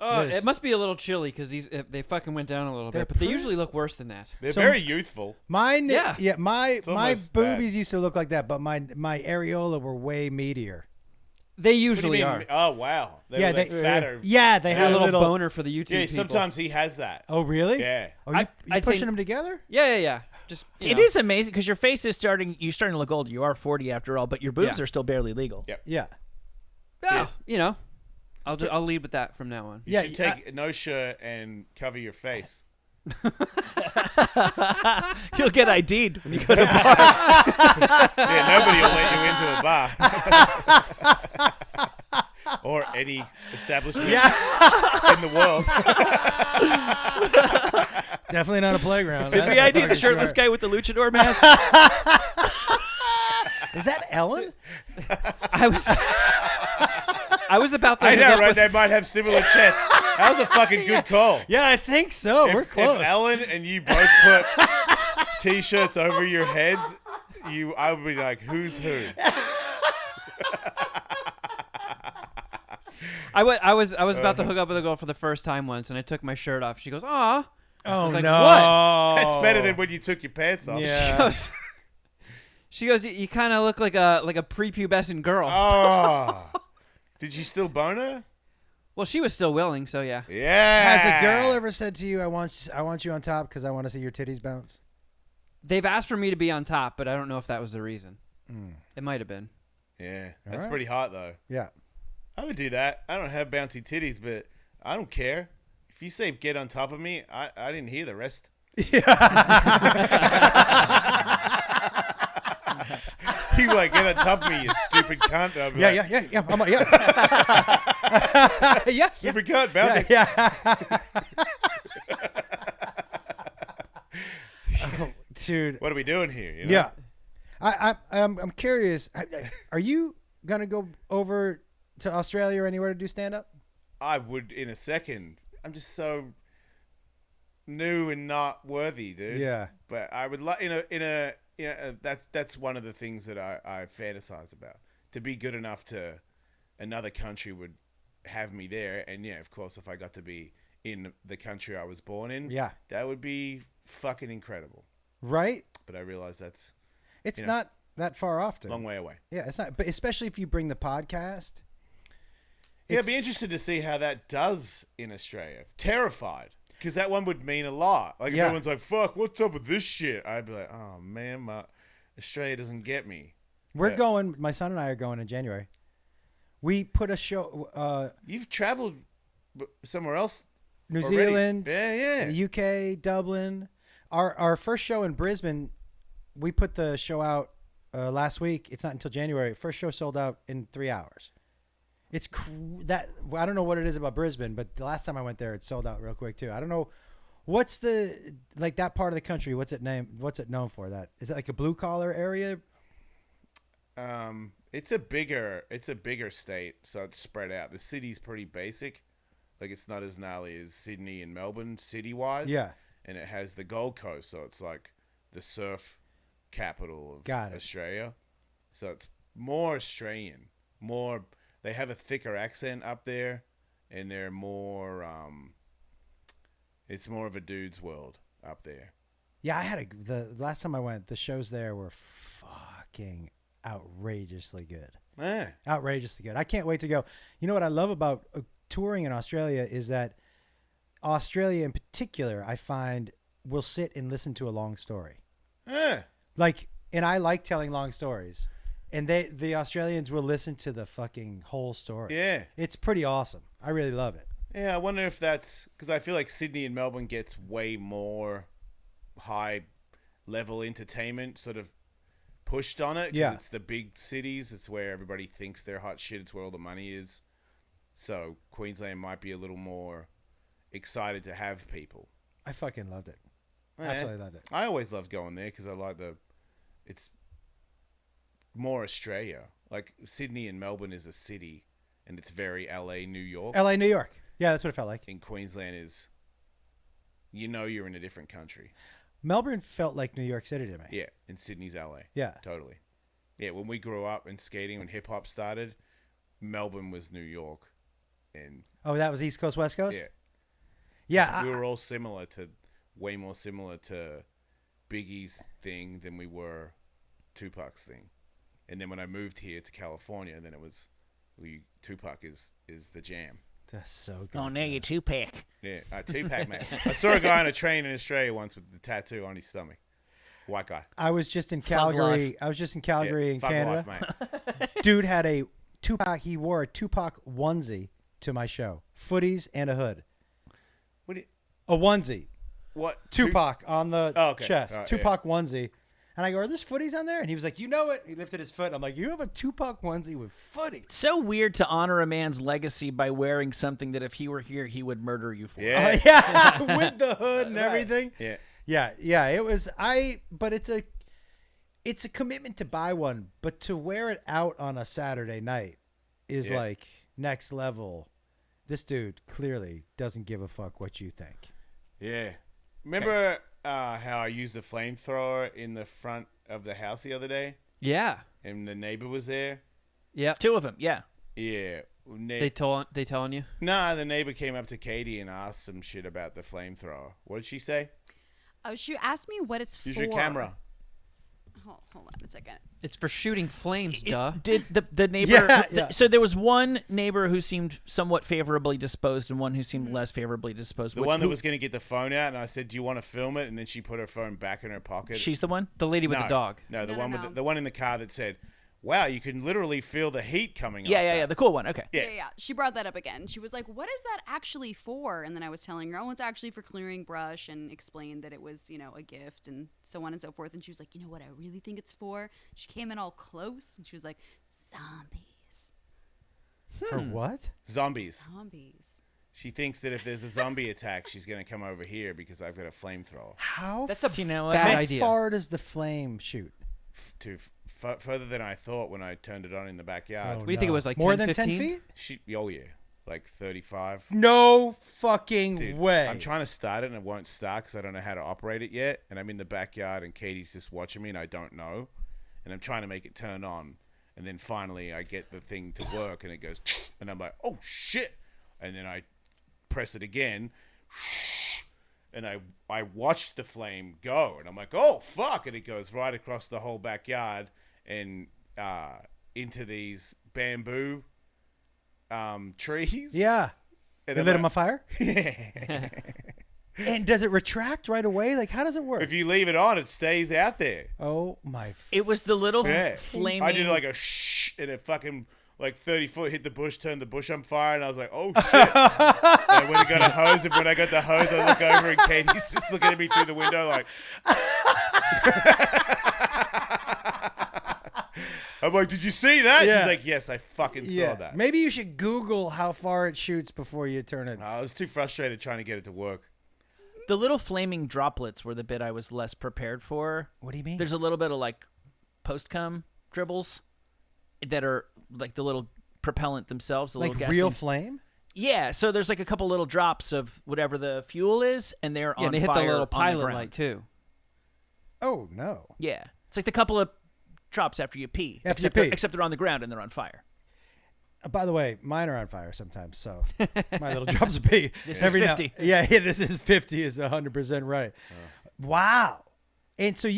Oh, There's- it must be a little chilly because they fucking went down a little They're bit, but they pretty- usually look worse than that. They're So- very youthful. Mine, Yeah. my almost boobies used to look like that, but my areola were way meatier. They What do you usually mean? are. Oh, wow. They were like fatter. Yeah, they They had had a a little. boner for the YouTube Yeah, people. sometimes he has that. Oh, really? Yeah. Oh, you I'd say- pushing them together? Yeah. Just It is amazing because your face is starting. You're starting to look old. You are 40 after all, but your boobs Yeah. are still barely legal. Yep. Yeah. Yeah. I'll lead with that from now on. Yeah. You take no shirt and cover your face. You'll get ID'd when you go to Yeah, nobody will let you into a bar. Or any establishment in the world. Definitely not a playground. Did that's we ID for the shirtless sure. guy with the luchador mask? Is that Ellen? I was about to. I hook know, up right? with- They might have similar chests. That was a fucking good call. Yeah, I think so. We're close. If Ellen and you both put t-shirts over your heads, I would be like, who's who? I was about to hook up with a girl for the first time once, and I took my shirt off. She goes, "Aw." Oh, was like, no. "What?" That's better than when you took your pants off. Yeah. She goes, "You kind of look like a prepubescent girl." Oh. Did you still bone her? Well, she was still willing, so yeah. Yeah. Has a girl ever said to you, I want you on top because I want to see your titties bounce? They've asked for me to be on top, but I don't know if that was the reason. It might have been. Yeah. That's right. pretty hot, though. Yeah. I would do that. I don't have bouncy titties, but I don't care. If you say get on top of me, I didn't hear the rest. You like get on top of me, you stupid cunt. I'll be like, Yeah. Yeah. stupid cunt, bouncy. Yeah. Oh, dude. What are we doing here? You know? Yeah. I'm curious. Are you gonna go over to Australia or anywhere to do stand up? I would in a second. I'm just so new and not worthy, dude. Yeah. But I would like that's one of the things that I fantasize about. To be good enough to another country would have me there, and yeah, of course, if I got to be in the country I was born in, Yeah. that would be fucking incredible. Right? But I realize that's It's You know, not that far off. a long way away. Yeah, it's not. But especially if you bring the podcast. Yeah, I'd be interested to see how that does in Australia. Terrified. Because that one would mean a lot. Like, if Yeah. everyone's like, fuck, what's up with this shit? I'd be like, oh, man, Australia doesn't get me. We're Yeah. going. My son and I are going in January. We put a show. You've traveled somewhere else New already. Zealand, Yeah. UK, Dublin. Our first show in Brisbane, we put the show out last week. It's not until January. First show sold out in 3 hours. It's that I don't know what it is about Brisbane, but the last time I went there, it sold out real quick too. I don't know what's the like that part of the country. What's it known for? That is it like a blue collar area? It's a bigger state, so it's spread out. The city's pretty basic. Like, it's not as gnarly as Sydney and Melbourne city-wise. Yeah. And it has the Gold Coast, so it's like the surf capital of Got it. Australia. So it's more Australian. They have a thicker accent up there, and they're more it's more of a dude's world up there. Yeah, I had the last time I went, the shows there were fucking outrageously good. Outrageously good. I can't wait to go. You know what I love about touring in Australia is that Australia in particular, I find, will sit and listen to a long story. Like, and I like telling long stories. And the Australians will listen to the fucking whole story. Yeah. It's pretty awesome. I really love it. Yeah, I wonder if that's because I feel like Sydney and Melbourne gets way more high level entertainment sort of pushed on it. 'Cause Yeah. it's the big cities. It's where everybody thinks they're hot shit. It's where all the money is. So Queensland might be a little more excited to have people. I fucking loved it. Yeah. Absolutely loved it. I always love going there because I like it's more Australia. Like, Sydney and Melbourne is a city, and it's very LA, New York. LA, New York. Yeah, that's what it felt like. In Queensland is, you're in a different country. Melbourne felt like New York City to me. Yeah, and Sydney's LA. Yeah. Totally. Yeah, when we grew up and skating, when hip hop started, Melbourne was New York. And Oh, that was East Coast, West Coast? yeah, Yeah. we were all way more similar to Biggie's thing than we were Tupac's thing. And then when I moved here to California, then it was Tupac is the jam. That's so good. Oh, now you two-pack. Yeah, Tupac, man. I saw a guy on a train in Australia once with the tattoo on his stomach. White guy. I was just in Fuck Calgary. life. I was just in Calgary in fuck Canada. life, mate. Dude had a Tupac. He wore a Tupac onesie to my show. Footies and a hood. A onesie. What? Tupac on the okay. chest. Yeah. Tupac onesie. And I go, are there footies on there? And he was like, you know it. He lifted his foot. I'm like, you have a Tupac onesie with footies. So weird to honor a man's legacy by wearing something that if he were here, he would murder you for. Yeah. Yeah, with the hood and Right. everything. Yeah. Yeah. It was but it's a commitment to buy one, but to wear it out on a Saturday night is Yeah. like next level. This dude clearly doesn't give a fuck what you think. Yeah. Remember how I used a flamethrower in the front of the house the other day? Yeah. And the neighbor was there? Yep. Two of them, yeah. Yeah. They telling you? Nah, the neighbor came up to Katie and asked some shit about the flamethrower. What did she say? Oh, she asked me what it's Use for. your camera. Hold on a second. It's for shooting flames, duh. Did the neighbor? Yeah. So there was one neighbor who seemed somewhat favorably disposed, and one who seemed less favorably disposed. The one that was going to get the phone out, and I said, "Do you want to film it?" And then she put her phone back in her pocket. She's the one. The lady with the dog. No, the No, one no, with no. the one in the car that said, "Wow, you can literally feel the heat coming off." Yeah. that." The cool one. Okay. Yeah. She brought that up again. She was like, "What is that actually for?" And then I was telling her, "Oh, it's actually for clearing brush," and explained that it was, a gift and so on and so forth. And she was like, "You know what I really think it's for?" She came in all close and she was like, "Zombies." For what? Zombies. Zombies. She thinks that if there's a zombie attack, she's going to come over here because I've got a flamethrower. How That's a You know what? bad how idea. far does the flame shoot? Further than I thought when I turned it on in the backyard. What do you think it was, like more 10, than 15? 10 feet? Oh yeah, like 35. No fucking Dude, way. I'm trying to start it and it won't start because I don't know how to operate it yet. And I'm in the backyard and Katie's just watching me and I don't know. And I'm trying to make it turn on. And then finally I get the thing to work and it goes, and I'm like, oh shit. And then I press it again. And I watched the flame go. And I'm like, oh fuck. And it goes right across the whole backyard and into these bamboo trees. Yeah. And They I'm lit them on like, fire? And does it retract right away? Like, how does it work? if you leave it on, it stays out there. Oh, my. It was the little Yeah. flaming. I did like a shh, and it fucking like 30 foot hit the bush, turned the bush on fire, and I was like, oh shit. And I went and got a hose, and when I got the hose, I look over, and Katie's just looking at me through the window like. I'm like, did you see that? Yeah. She's like, yes, I fucking saw that. Maybe you should Google how far it shoots before you turn it. I was too frustrated trying to get it to work. The little flaming droplets were the bit I was less prepared for. What do you mean? There's a little bit of like post-cum dribbles that are like the little propellant themselves, the like little real gasoline. flame? Yeah, so there's like a couple little drops of whatever the fuel is, and they're Yeah, on they hit fire the little on pilot ground. light too. Oh, no. Yeah, it's like the couple of drops after you pee. After you except they're- pee. except they're on the ground and they're on fire. By the way, mine are on fire sometimes, so my little drops of pee. This is every 50. Yeah, this is 50 is 100% right. Wow. And so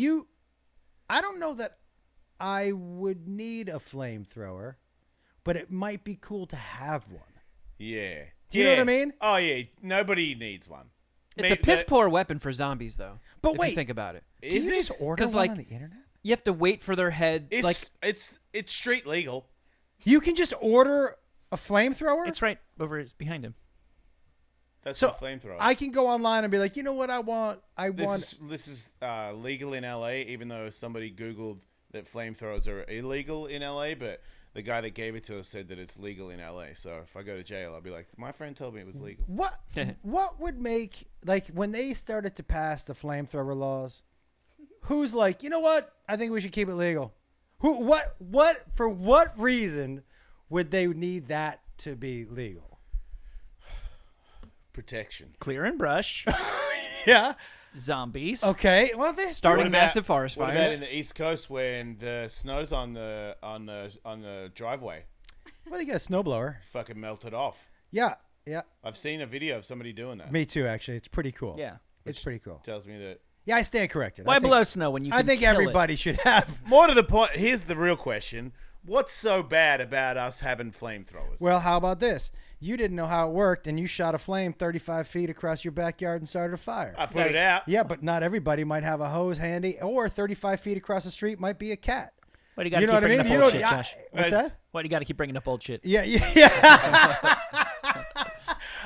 I don't know that I would need a flamethrower, but it might be cool to have one. Yeah. Do you know what I mean? Oh, yeah. Nobody needs one. It's a piss poor weapon for zombies, though. But if wait. you think about it. Do you just order 'Cause, one like, on the internet? You have to wait for their head. It's, like it's street legal. You can just order a flamethrower? It's right over behind him. That's So a flamethrower. I can go online and be like, you know what I want? This is legal in LA, even though somebody Googled that flamethrowers are illegal in LA, but the guy that gave it to us said that it's legal in LA. So if I go to jail, I'll be like, my friend told me it was legal. What would make, like, when they started to pass the flamethrower laws, who's like, you know what? I think we should keep it legal. For what reason would they need that to be legal? Protection. Clear and brush. Yeah. Zombies. Okay. Well, they starting What about- massive forest What fires. about in the East Coast when the snow's on the driveway? Well, you got a snowblower. Fucking melted off. Yeah. Yeah. I've seen a video of somebody doing that. Me too, actually. It's pretty cool. Yeah. It's pretty cool. Tells me that. Yeah, I stand corrected. Why I think, blow snow when you can I think kill it? everybody should have. More to the point, here's the real question. What's so bad about us having flamethrowers? Well, how about this? You didn't know how it worked, and you shot a flame 35 feet across your backyard and started a fire. I put it out. Yeah, but not everybody might have a hose handy, or 35 feet across the street might be a cat. Why do you got to You know keep what I bringing mean? up You old know, shit, Josh? what's That's- that? Why do you got to keep bringing up old shit? Yeah.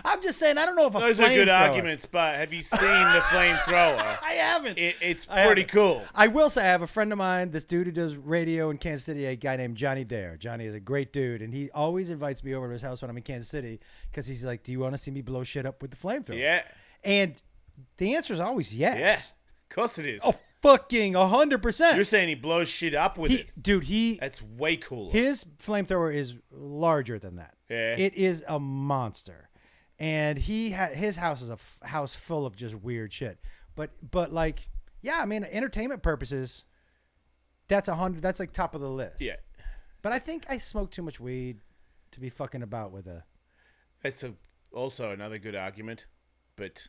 I'm just saying, I don't know if a Those are good flamethrower- arguments, but have you seen the flamethrower? I haven't. It's I pretty haven't. cool. I will say I have a friend of mine, this dude who does radio in Kansas City, a guy named Johnny Dare. Johnny is a great dude, and he always invites me over to his house when I'm in Kansas City because he's like, do you want to see me blow shit up with the flamethrower? Yeah. And the answer is always yes. Yeah. Of course it is. Oh, fucking 100%. You're saying he blows shit up with it. Dude, That's way cooler. his flamethrower is larger than that. Yeah. It is a monster. And his house is a house full of just weird shit. But like, yeah, I mean, entertainment purposes, that's 100. That's like top of the list. Yeah. But I think I smoke too much weed. to be fucking about with a. That's also another good argument, but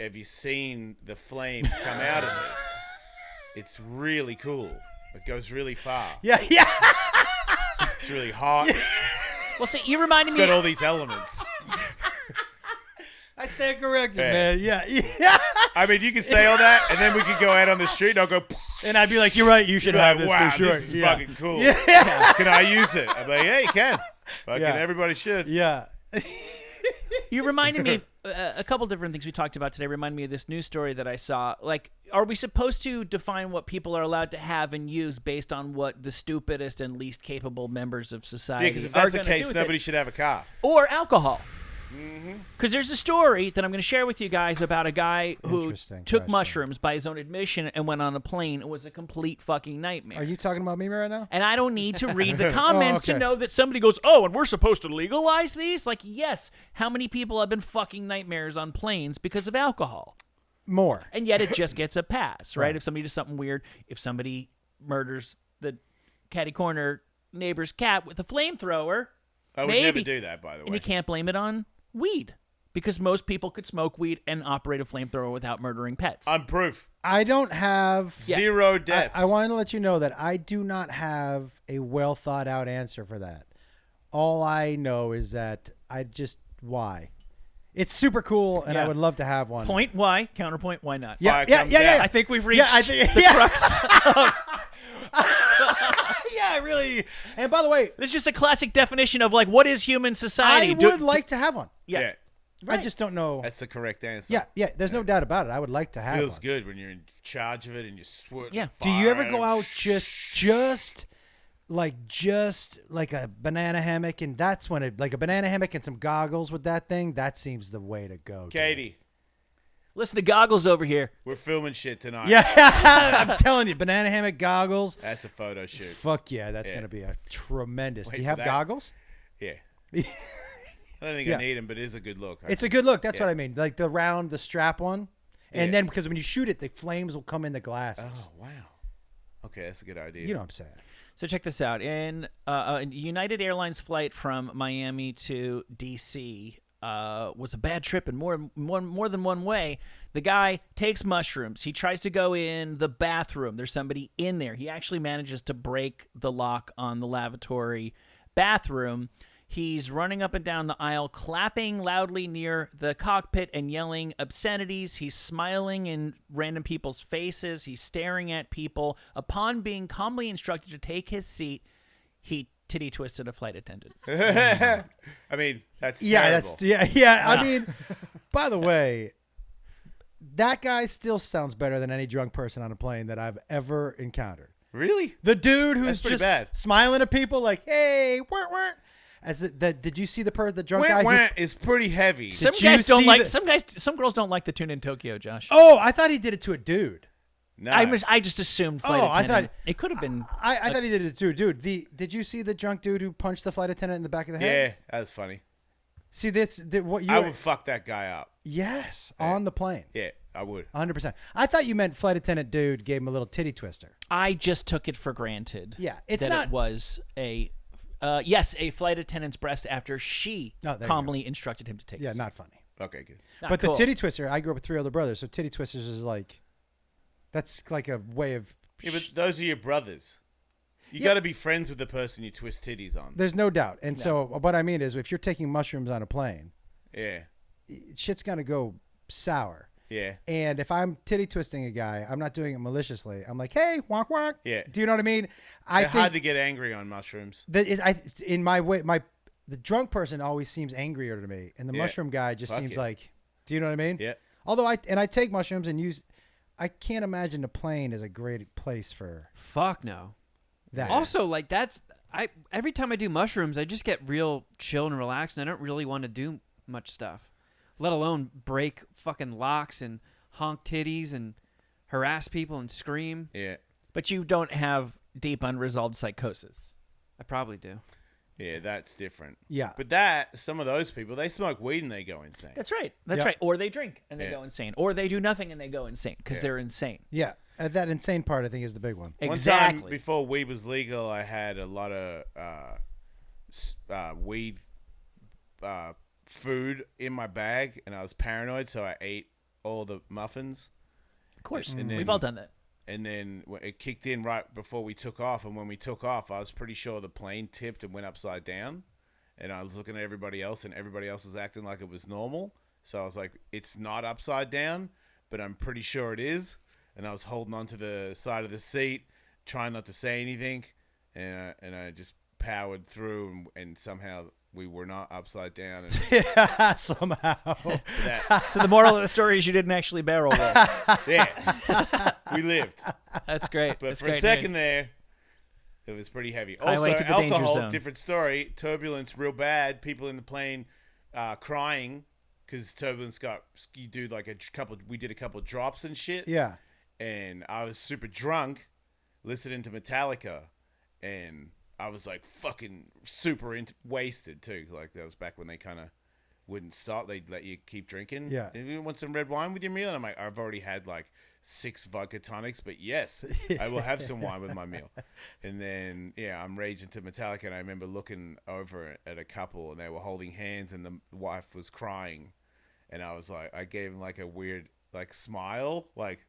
have you seen the flames come out of it? It's really cool. It goes really far. Yeah. It's really hot. Well, see, you reminded It's me. got all these elements. I stand corrected, Yeah. man. Yeah. I mean, you can say all that, and then we could go out on the street, and I'll go. And I'd be like, "You're right. You should have this wow, for sure." this is fucking cool. Yeah. Can I use it? I'm like, yeah, you can. Fucking Yeah. everybody should. Yeah. You reminded me a couple different things we talked about today. Reminded me of this news story that I saw. Like, are we supposed to define what people are allowed to have and use based on what the stupidest and least capable members of Yeah, society because if are that's the going to do case, with nobody it? should have a car. Or alcohol? Because there's a story that I'm going to share with you guys about a guy who Interesting took question. mushrooms by his own admission and went on a plane. It was a complete fucking nightmare. Are you talking about me right now? And I don't need to read the comments to okay. know that somebody goes, oh, and we're supposed to legalize these? Like, yes. How many people have been fucking nightmares on planes because of alcohol? More. And yet it just gets a pass, right? Right. If somebody does something weird, if somebody murders the catty corner neighbor's cat with a flamethrower, I would maybe. never do that, by the And way. you can't blame it on weed. Because most people could smoke weed and operate a flamethrower without murdering pets. I'm proof. I don't have. Zero deaths. I want to let you know that I do not have a well thought out answer for that. All I know is that why. It's super cool, and I Yeah. would love to have one. Point, why? Counterpoint, why not? Yeah, Fire yeah, comes yeah, out. yeah. I think we've reached Yeah, I think- the yeah. crux. Yeah, really. And by the way, This is just a classic definition of, like, what is human society? I would like to have one. Yeah. Yeah, I just don't know. that's the correct answer. Yeah. There's no doubt about it. I would like to have Feels one. good when you're in charge of it and you're sweating. Yeah. Do you ever fire go and- out just like a banana hammock, and that's when it like a banana hammock and some goggles with that thing? That seems the way to go. dude. Katie, Listen to Goggles over here. we're filming shit tonight. Yeah, I'm telling you, banana hammock goggles. That's a photo shoot. Fuck yeah, that's Yeah. gonna be a tremendous. Wait Do you for have that. goggles? Yeah. I don't think Yeah. I need them, but it is a good look. It's a good look. That's Yeah. what I mean. Like the strap one, and Yeah. then because when you shoot it, the flames will come in the glasses. Oh, wow. Okay, that's a good idea. You know what I'm saying? So check this out. In a United Airlines flight from Miami to D.C. Was a bad trip in more than one way. The guy takes mushrooms. He tries to go in the bathroom. There's somebody in there. He actually manages to break the lock on the lavatory bathroom. He's running up and down the aisle, clapping loudly near the cockpit and yelling obscenities. He's smiling in random people's faces. He's staring at people. Upon being calmly instructed to take his seat, he titty twisted a flight attendant. I mean, that's Yeah, terrible. yeah. I mean, by the way, that guy still sounds better than any drunk person on a plane that I've ever encountered. Really? The dude who's That's pretty just bad. smiling at people like, "Hey, wah." Did you see the drunk Wah, guy? wah is pretty heavy. Some you guys don't see like the- some girls don't like the tune in Tokyo, Josh. Oh, I thought he did it to a dude. No. I just assumed flight Oh, I attendant. thought- It could have been. I thought he did it to a dude. Did you see the drunk dude who punched the flight attendant in the back of the head? Yeah, that's funny. See, what you? I would fuck that guy up. Yes, on the plane, Yeah, I would. 100%. I thought you meant flight attendant dude gave him a little titty twister. I just took it for granted. Yeah, it's that not- It was a flight attendant's breast after she Oh, there you calmly instructed him to take. Yeah, his not funny. Okay, good. Not But cool. the titty twister, I grew up with 3 older brothers, so titty twisters is like, that's like a way of. Yeah, but those are your brothers. You Yeah. got to be friends with the person you twist titties on. There's no doubt. And so what I mean is, if you're taking mushrooms on a plane, Yeah, shit's gonna go sour. yeah. And if I'm titty twisting a guy, I'm not doing it maliciously. I'm like, hey, wonk wonk. Yeah. Do you know what I mean? I It's hard think to get angry on mushrooms. that is, in my way, the drunk person always seems angrier to me, and the Yeah. mushroom guy just Fuck seems yeah. like, do you know what I mean? Yeah. Although I take mushrooms and use, I can't imagine the plane is a great place for Fuck no. that. Also, like every time I do mushrooms, I just get real chill and relaxed, and I don't really want to do much stuff, let alone break fucking locks and honk titties and harass people and scream. Yeah, But you don't have deep unresolved psychosis. I probably do. yeah, that's different. Yeah. But some of those people, they smoke weed and they go insane. That's right. That's Yeah. right. Or they drink and they Yeah. go insane. Or they do nothing and they go insane because Yeah. they're insane. Yeah, that insane part I think is the big one. One time Exactly. before weed was legal, I had a lot of weed food in my bag, and I was paranoid, so I ate all the muffins. Of course, And then- we've all done that. And then it kicked in right before we took off. And when we took off, I was pretty sure the plane tipped and went upside down. And I was looking at everybody else, and everybody else was acting like it was normal. So I was like, it's not upside down, but I'm pretty sure it is. And I was holding onto the side of the seat, trying not to say anything. And I just powered through, and somehow we were not upside down. And Yeah, somehow. that, So the moral of the story is you didn't actually barrel roll. yeah, we lived. That's great. But That's for a great second news. there, it was pretty heavy. Highway Also, to the danger alcohol, zone. different story. Turbulence, real bad. People in the plane crying because turbulence got, you do like we did a couple of drops and shit. Yeah. And I was super drunk listening to Metallica, and I was like fucking super wasted too. Like that was back when they kind of wouldn't stop. They'd let you keep drinking. Yeah. And you want some red wine with your meal? And I'm like, I've already had like 6 vodka tonics, but yes, I will have some wine with my meal. And then, yeah, I'm raging to Metallica, and I remember looking over at a couple, and they were holding hands, and the wife was crying. And I was like, I gave him like a weird like smile, like,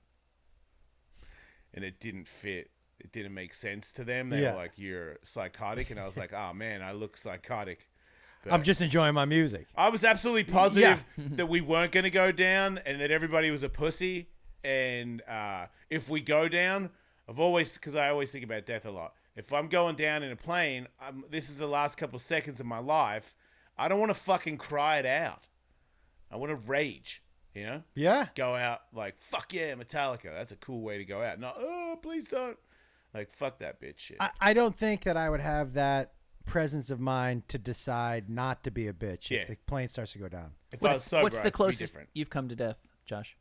and it didn't fit. It didn't make sense to them. They Yeah. were like, you're psychotic. And I was like, oh man, I look psychotic. But I'm just enjoying my music. I was absolutely positive that we weren't going to go down, and that everybody was a pussy. And if we go down, because I always think about death a lot. If I'm going down in a plane, this is the last couple seconds of my life. I don't want to fucking cry it out. I want to rage, you know? Yeah. Go out like, fuck yeah, Metallica. That's a cool way to go out. Not, oh, please don't. Like, fuck that bitch shit. I don't think that I would have that presence of mind to decide not to be a bitch Yeah. if the plane starts to go down. If I was sober, What's I'd the be closest different. you've come to death, Josh?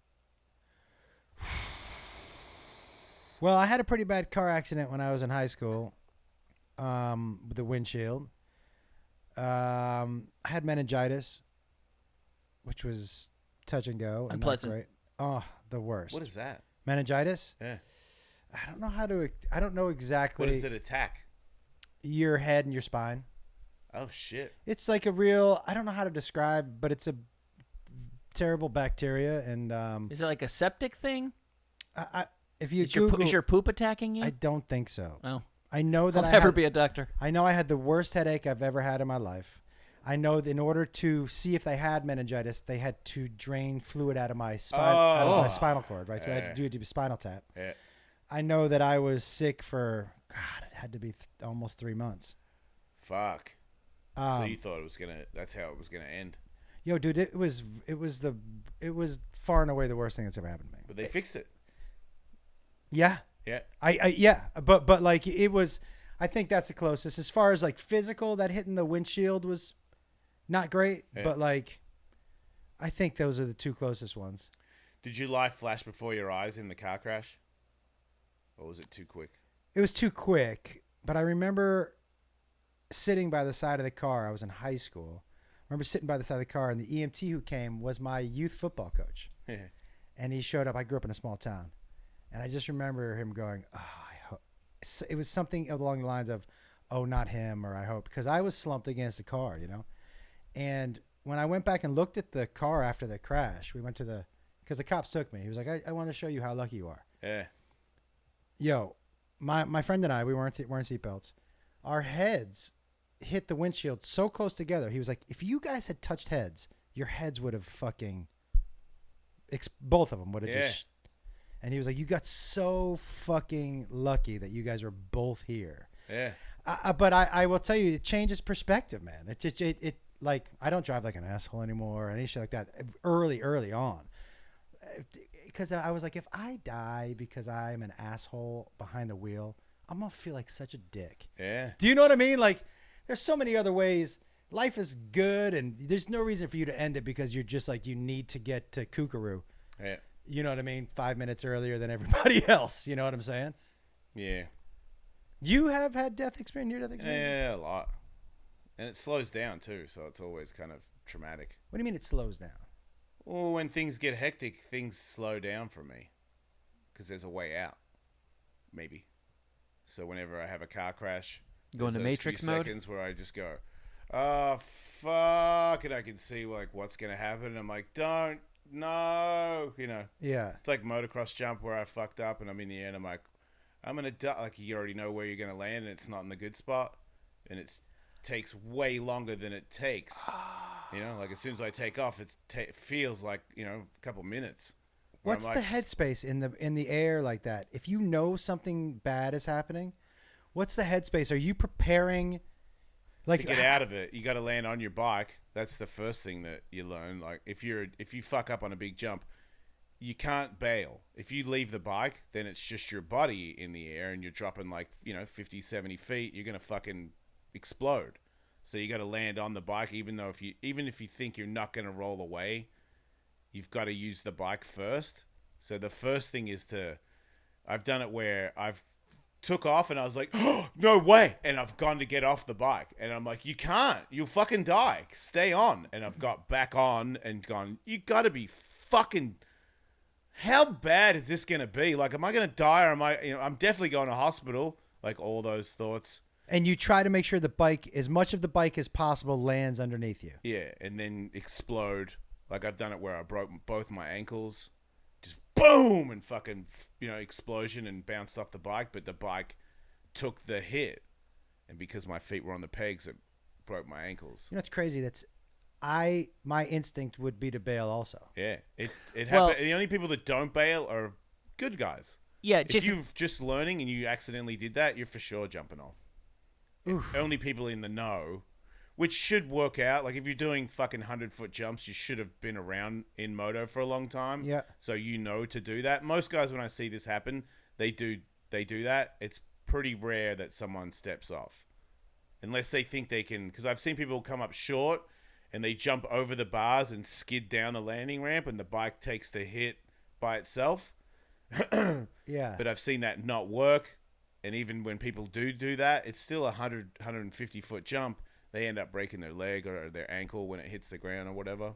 Well, I had a pretty bad car accident when I was in high school with the windshield. I had meningitis, which was touch and go. And not Unpleasant. great. Oh, the worst. What is that? Meningitis? Yeah. I don't know I don't know exactly. What does it attack? Your head and your spine. Oh, shit. It's like a real, I don't know how to describe, but it's a terrible bacteria. And Is it like a septic thing? if you Is your, Google, is your poop attacking you? I don't think so. Oh, I know that I'll I never had, be a doctor. I know I had the worst headache I've ever had in my life. I know that in order to see if they had meningitis, they had to drain fluid out of my spinal cord, right? So I had to do a spinal tap. Yeah. I know that I was sick for, God, it had to be almost 3 months. Fuck. So you thought that's how it was gonna end. Yo, dude, it was far and away the worst thing that's ever happened to me. But they fixed it. Yeah. Yeah. But like it was, I think that's the closest as far as like physical. That hitting the windshield was not great, Yeah. but like I think those are the two closest ones. Did your life flash before your eyes in the car crash? Or was it too quick? It was too quick, but I remember sitting by the side of the car. I was in high school. I remember sitting by the side of the car, and the EMT who came was my youth football coach. And he showed up. I grew up in a small town. And I just remember him going, oh, I hope. It was something along the lines of, oh, not him, or I hope. Because I was slumped against the car, you know. And when I went back and looked at the car after the crash, we went to because the cops took me. He was like, I want to show you how lucky you are. Yeah. Yo, my friend and I, we weren't wearing seatbelts. Our heads hit the windshield so close together. He was like, if you guys had touched heads, your heads would have fucking, both of them would have just. And he was like, you got so fucking lucky that you guys are both here. Yeah. But I will tell you, it changes perspective, man. It just, it like, I don't drive like an asshole anymore or any shit like that early on. Because I was like, if I die because I'm an asshole behind the wheel, I'm going to feel like such a dick. Yeah. Do you know what I mean? Like, there's so many other ways. Life is good, and there's no reason for you to end it because you're just like, you need to get to Kookaroo. Yeah. You know what I mean? 5 minutes earlier than everybody else. You know what I'm saying? Yeah. You have had near-death experience? Yeah, a lot. And it slows down too, so it's always kind of traumatic. What do you mean it slows down? Well, when things get hectic, things slow down for me. Because there's a way out. Maybe. So whenever I have a car crash, Go into there's those Matrix few mode? seconds where I just go, oh fuck, and I can see like what's gonna happen, and I'm like, don't, no, you know. Yeah. It's like motocross jump where I fucked up and I'm in the air and I'm like, I'm gonna die. Like you already know where you're gonna land and it's not in the good spot, and it takes way longer than it takes. You know, like as soon as I take off, it feels like, you know, a couple minutes. What's the headspace in the air like that? If you know something bad is happening, what's the headspace? Are you preparing? Like to get out of it, you got to land on your bike. That's the first thing that you learn. Like if you fuck up on a big jump, you can't bail. If you leave the bike, then it's just your body in the air and you're dropping like, you know, 50, 70 feet. You're going to fucking explode. So you got to land on the bike, even if you think you're not going to roll away, you've got to use the bike first. So the first thing is I've done it where I've took off and I was like, oh, no way. And I've gone to get off the bike and I'm like, you can't, you'll fucking die. Stay on. And I've got back on and gone, you got to be fucking, how bad is this going to be? Like, am I going to die or am I, you know, I'm definitely going to hospital. Like all those thoughts. And you try to make sure the bike, as much of the bike as possible, lands underneath you. Yeah. And then explode. Like I've done it where I broke both my ankles. Just boom and fucking, you know, explosion and bounced off the bike. But the bike took the hit. And because my feet were on the pegs, it broke my ankles. You know, it's crazy. My instinct would be to bail also. Yeah. It Well- happened. The only people that don't bail are good guys. Yeah, If you're just learning and you accidentally did that, you're for sure jumping off. Oof. Only people in the know, which should work out. Like if you're doing fucking 100-foot jumps, you should have been around in moto for a long time. Yeah. So you know to do that. Most guys, when I see this happen, they do that. It's pretty rare that someone steps off. Unless they think they can, because I've seen people come up short and they jump over the bars and skid down the landing ramp and the bike takes the hit by itself. Yeah. But I've seen that not work. And even when people do that, it's still 150-foot jump. They end up breaking their leg or their ankle when it hits the ground or whatever.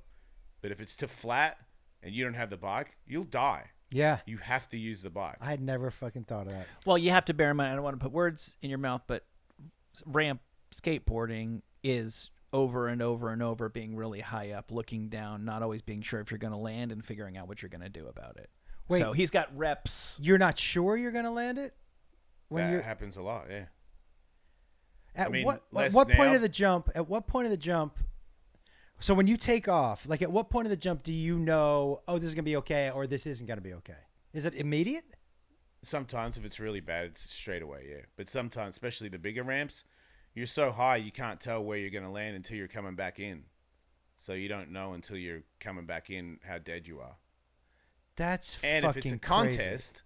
But if it's too flat and you don't have the bike, you'll die. Yeah. You have to use the bike. I had never fucking thought of that. Well, you have to bear in mind, I don't want to put words in your mouth, but ramp skateboarding is over and over and over being really high up, looking down, not always being sure if you're going to land and figuring out what you're going to do about it. Wait. So he's got reps. You're not sure you're going to land it? That happens a lot, yeah. At I mean, what less point now. of the jump? At what point of the jump? So when you take off, like at what point of the jump do you know, oh, this is gonna be okay, or this isn't gonna be okay? Is it immediate? Sometimes if it's really bad, it's straight away, yeah. But sometimes, especially the bigger ramps, you're so high you can't tell where you're going to land until you're coming back in. So you don't know until you're coming back in how dead you are. That's And fucking if it's a crazy. contest,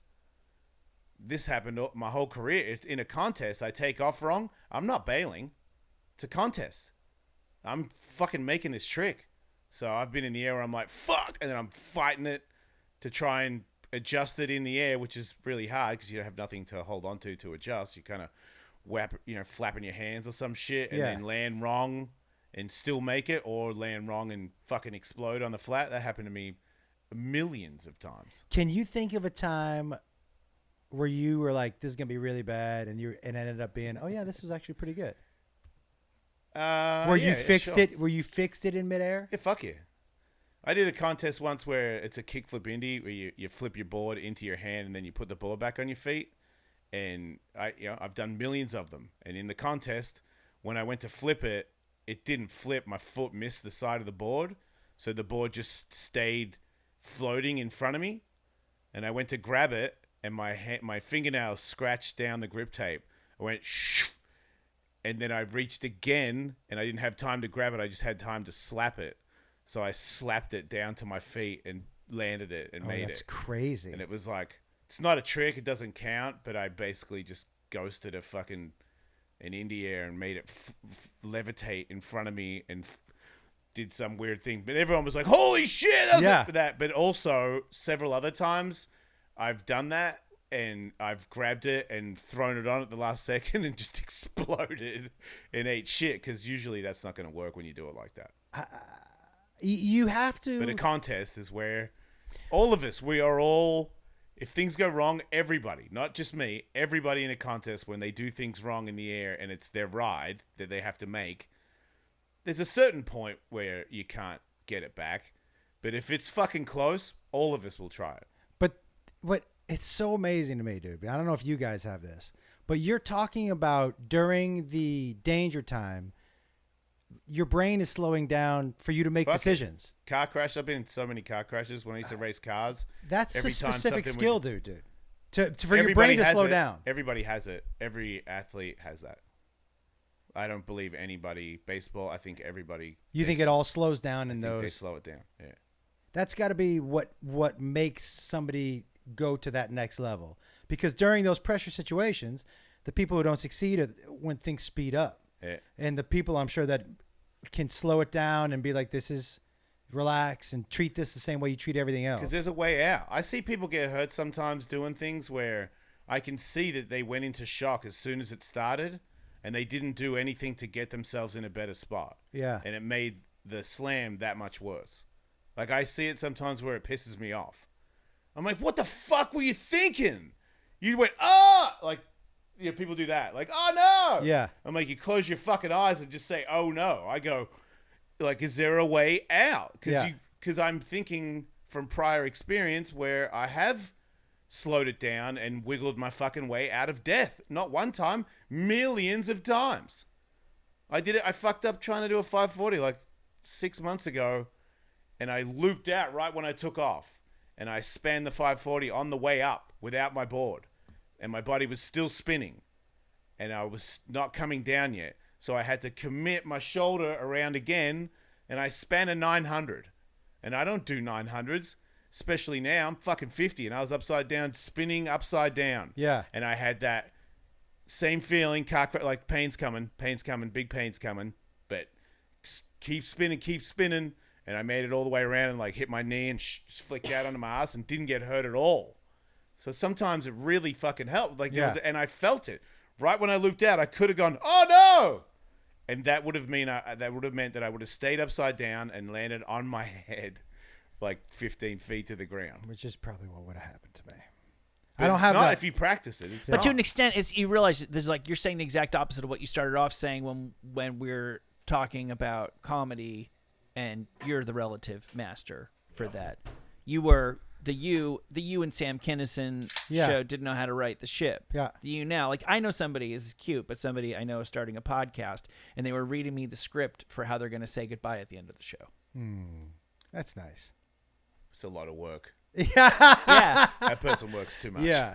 this happened my whole career. It's in a contest, I take off wrong, I'm not bailing. It's a contest. I'm fucking making this trick. So I've been in the air where I'm like, fuck, and then I'm fighting it to try and adjust it in the air, which is really hard because you have nothing to hold on to adjust. You kind of flapping your hands or some shit and then land wrong and still make it, or land wrong and fucking explode on the flat. That happened to me millions of times. Can you think of a time where you were like, "This is gonna be really bad," and it ended up being, "Oh yeah, this was actually pretty good." Where you fixed it? Where you fixed it in midair? Yeah, fuck yeah. I did a contest once where it's a kickflip indie where you flip your board into your hand and then you put the board back on your feet. And I've done millions of them. And in the contest, when I went to flip it, it didn't flip. My foot missed the side of the board, so the board just stayed floating in front of me. And I went to grab it, and my fingernails scratched down the grip tape. I went shh, and then I reached again, and I didn't have time to grab it. I just had time to slap it. So I slapped it down to my feet and landed it and made That's it. crazy. And it was like, it's not a trick. It doesn't count. But I basically just ghosted an indie air and made it levitate in front of me and did some weird thing. But everyone was like, holy shit. That. But also several other times I've done that and I've grabbed it and thrown it on at the last second and just exploded and ate shit. Because usually that's not going to work when you do it like that. You have to. But a contest is where all of us, we are all, if things go wrong, everybody, not just me, everybody in a contest, when they do things wrong in the air and it's their ride that they have to make, there's a certain point where you can't get it back. But if it's fucking close, all of us will try it. But what it's so amazing to me, dude. I don't know if you guys have this, but you're talking about during the danger time, your brain is slowing down for you to make Fuck it. decisions. Car crash. I've been in so many car crashes when I used to race cars. That's a Every time specific something skill, would- dude. For your Everybody brain to has slow it. down. Everybody has it. Every athlete has that. I don't believe anybody. Baseball, I think everybody. You think it all slows down I in think they those? slow it down. Yeah. That's got to be what makes somebody go to that next level. Because during those pressure situations, the people who don't succeed are when things speed up. Yeah. And the people I'm sure that can slow it down and be like, this is relax and treat this the same way you treat everything else. Because there's a way out. I see people get hurt sometimes doing things where I can see that they went into shock as soon as it started and they didn't do anything to get themselves in a better spot. Yeah. And it made the slam that much worse. Like, I see it sometimes where it pisses me off. I'm like, what the fuck were you thinking? You went, oh! Like, yeah, people do that. Like, oh, no! Yeah. I'm like, you close your fucking eyes and just say, oh, no. I go, like, is there a way out? Because I'm thinking from prior experience where I have slowed it down and wiggled my fucking way out of death. Not one time, millions of times. I did it. I fucked up trying to do a 540 like 6 months ago, and I looped out right when I took off, and I spanned the 540 on the way up without my board, and my body was still spinning, and I was not coming down yet. So I had to commit my shoulder around again, and I span a 900. And I don't do 900s, especially now. I'm fucking 50, and I was upside down, spinning upside down. Yeah. And I had that same feeling, like pain's coming, big pain's coming, but keep spinning. And I made it all the way around and like hit my knee and just flicked out onto my ass and didn't get hurt at all. So sometimes it really fucking helped. Like, and I felt it. Right when I looped out, I could have gone, oh no! And that would have meant that I would have stayed upside down and landed on my head like 15 feet to the ground. Which is probably what would have happened to me. But I don't it's have not that. if you practice it. It's But not. to an extent, it's you realize this is like you're saying the exact opposite of what you started off saying when we're talking about comedy, and you're the relative master for that. You were the you and Sam Kinison show didn't know how to write the ship. Yeah. You now, like I know somebody is cute, but somebody I know is starting a podcast, and they were reading me the script for how they're going to say goodbye at the end of the show. That's nice. It's a lot of work. Yeah. That person works too much. Yeah.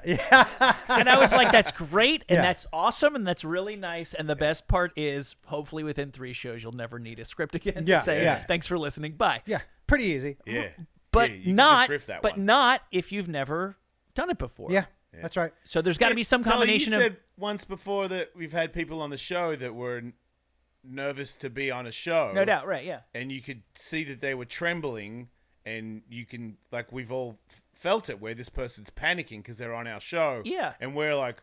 And I was like, that's great, and Yeah. that's awesome, and that's really nice. And the best part is, hopefully within 3 shows, you'll never need a script again Yeah, to say, yeah. thanks for listening, bye. Yeah. Pretty easy. Yeah. But Yeah, you can not, just riff that one. not if you've never done it before. Yeah. That's right. So there's got to be some Tully, combination you of. said once before that we've had people on the show that were nervous to be on a show. No doubt, right? Yeah. And you could see that they were trembling, and you can, like, we've all felt it where this person's panicking because they're on our show. Yeah. And we're like,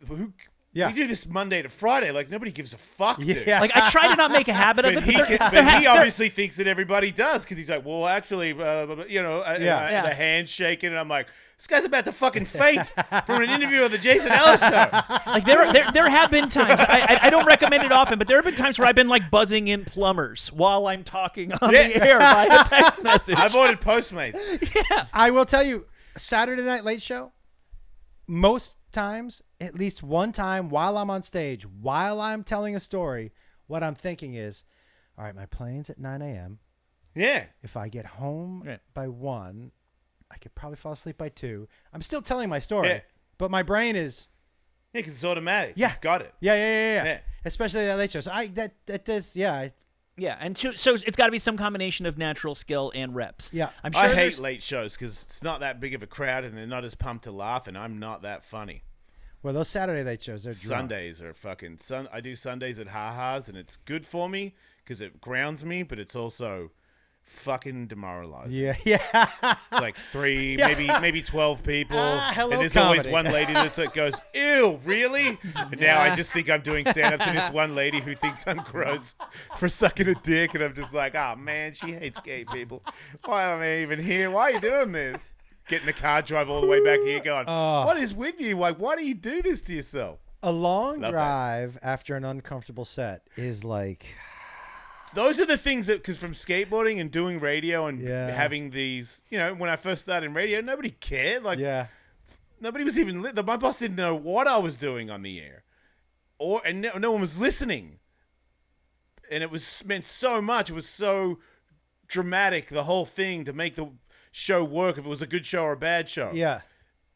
who? Yeah. We do this Monday to Friday. Like, nobody gives a fuck, dude. Yeah. Like I try to not make a habit of But it. he obviously thinks that everybody does because he's like, well, actually, Yeah. the hand shaking, and I'm like, this guy's about to fucking faint from an interview on the Jason Ellis show. Like there have been times I don't recommend it often, but there have been times where I've been like buzzing in plumbers while I'm talking on the air via text message. I've ordered Postmates. I will tell you, Saturday Night Late Show, most times, at least one time while I'm on stage, while I'm telling a story, what I'm thinking is, all right, my plane's at 9 a.m. Yeah. If I get home Right. by 1, I could probably fall asleep by 2. I'm still telling my story, Yeah. but my brain is, Yeah, because it's automatic. Yeah. You've got it. yeah. Yeah. Especially that Late Show. So that does, yeah. Yeah, and so it's got to be some combination of natural skill and reps. Yeah. I'm sure I hate there's- late shows because it's not that big of a crowd and they're not as pumped to laugh, and I'm not that funny. Well, those Saturday Late Shows, they're drunk. Sundays are fucking... I do Sundays at Ha-Ha's, and it's good for me because it grounds me, but it's also fucking demoralizing. Yeah. It's like 3, maybe 12 people. Hello, and there's comedy. always one lady that's like goes, ew, really? And now I just think I'm doing stand-up to this one lady who thinks I'm gross for sucking a dick. And I'm just like, oh, man, she hates gay people. Why am I even here? Why are you doing this? Get in the car, drive all the way back here going, what is with you? Like, why do you do this to yourself? A long Love that. drive after an uncomfortable set is like those are the things that, because from skateboarding and doing radio and Yeah. having these, when I first started in radio, nobody cared. Like, Yeah. nobody was even, my boss didn't know what I was doing on the air. And no one was listening. And it meant so much. It was so dramatic, the whole thing, to make the show work, if it was a good show or a bad show. Yeah.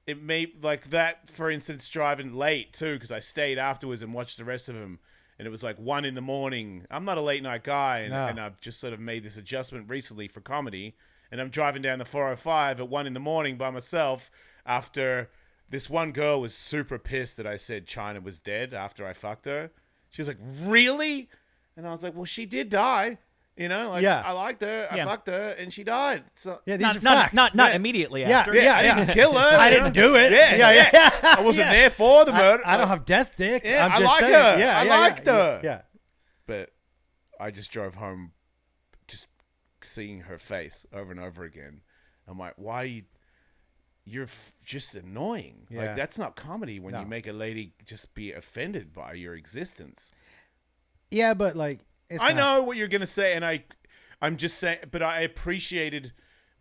It made, like that, for instance, driving late, too, because I stayed afterwards and watched the rest of them. And it was like 1 a.m. I'm not a late night guy, and I've just sort of made this adjustment recently for comedy. And I'm driving down the 405 at 1 a.m. by myself after this one girl was super pissed that I said China was dead after I fucked her. She was like, really? And I was like, well, she did die. I liked her, I fucked her, and she died. So Yeah, these are Not facts. immediately Yeah. after. Yeah. I didn't kill her. I didn't do it. Yeah. I wasn't there for the murder. I don't have death dick. Yeah, I'm I just like saying. her. Yeah, I yeah, liked her. Yeah. But I just drove home just seeing her face over and over again. I'm like, why you're just annoying. Yeah. Like, that's not comedy when No. you make a lady just be offended by your existence. Yeah, but like, it's I kinda- know what you're going to say, and I'm just saying, but I appreciated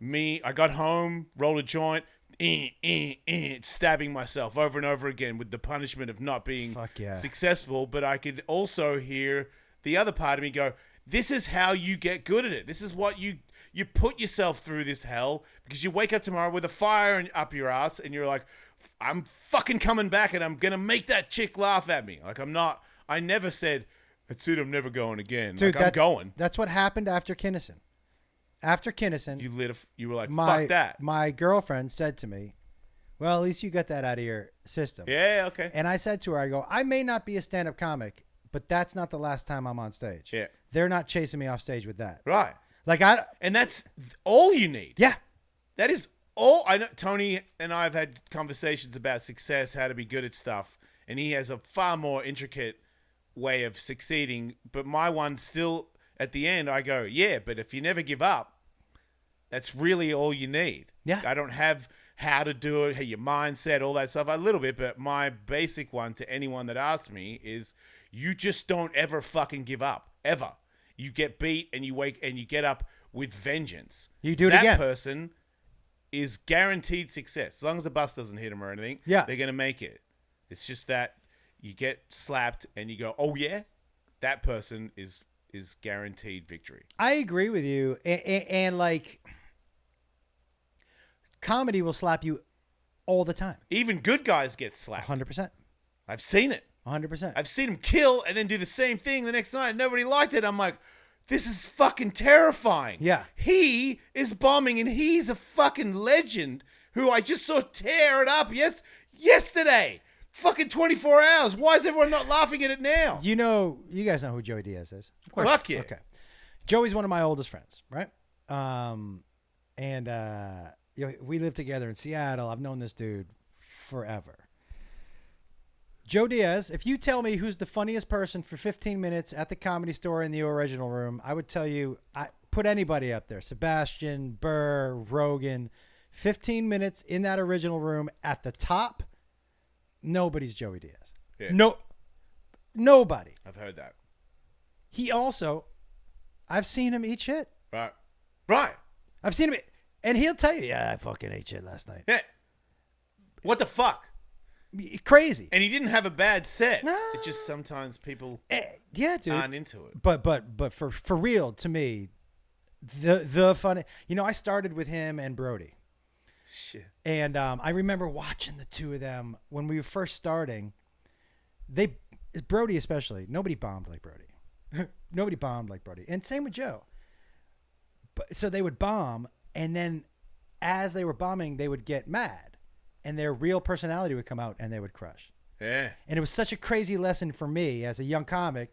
I got home, rolled a joint, stabbing myself over and over again with the punishment of not being Fuck yeah. successful. But I could also hear the other part of me go, this is how you get good at it. This is what you put yourself through this hell, because you wake up tomorrow with a fire up your ass and you're like, I'm fucking coming back and I'm going to make that chick laugh at me. Like, I never said, that's it, I'm never going again. Dude, like, I'm going. That's what happened after Kinnison. After Kinnison, You were like, fuck that. My girlfriend said to me, well, at least you got that out of your system. Yeah, okay. And I said to her, I go, I may not be a stand-up comic, but that's not the last time I'm on stage. Yeah. They're not chasing me off stage with that. Right. Like, And that's all you need. yeah. That is all. I know Tony and I have had conversations about success, how to be good at stuff, and he has a far more intricate way of succeeding. But my one still, at the end, I go, yeah, but if you never give up, that's really all you need. Yeah. I don't have how to do it, how your mindset, all that stuff, a little bit, but my basic one to anyone that asks me is, you just don't ever fucking give up, ever. You get beat and you wake and you get up with vengeance. You do it that again. That person is guaranteed success. As long as the bus doesn't hit them or anything, Yeah. they're going to make it. It's just that you get slapped and you go, oh yeah, that person is guaranteed victory. I agree with you. And like, comedy will slap you all the time. Even good guys get slapped. 100%. I've seen it. 100%. I've seen him kill and then do the same thing the next night. Nobody liked it. I'm like, this is fucking terrifying. Yeah. He is bombing and he's a fucking legend who I just saw tear it up yesterday. Fucking 24 hours. Why is everyone not laughing at it now? You guys know who Joey Diaz is. Of course. Fuck yeah. Okay. Joey's one of my oldest friends, right? We live together in Seattle. I've known this dude forever. Joe Diaz, if you tell me who's the funniest person for 15 minutes at the Comedy Store in the original room, I would tell you, I put anybody up there. Sebastian, Burr, Rogan. 15 minutes in that original room at the top, nobody's Joey Diaz. Yeah. Nobody. I've heard that. He also, I've seen him eat shit. Right. I've seen him, and he'll tell you, yeah, I fucking ate shit last night. Yeah. What the fuck? Crazy. And he didn't have a bad set. No. It just sometimes people Yeah, dude. aren't into it. But for real, to me, the funny. I started with him and Brody, Shit. and I remember watching the two of them when we were first starting. Brody especially, nobody bombed like Brody. Nobody bombed like Brody, and same with Joe. But so they would bomb, and then as they were bombing, they would get mad, and their real personality would come out, and they would crush. Yeah. And it was such a crazy lesson for me as a young comic.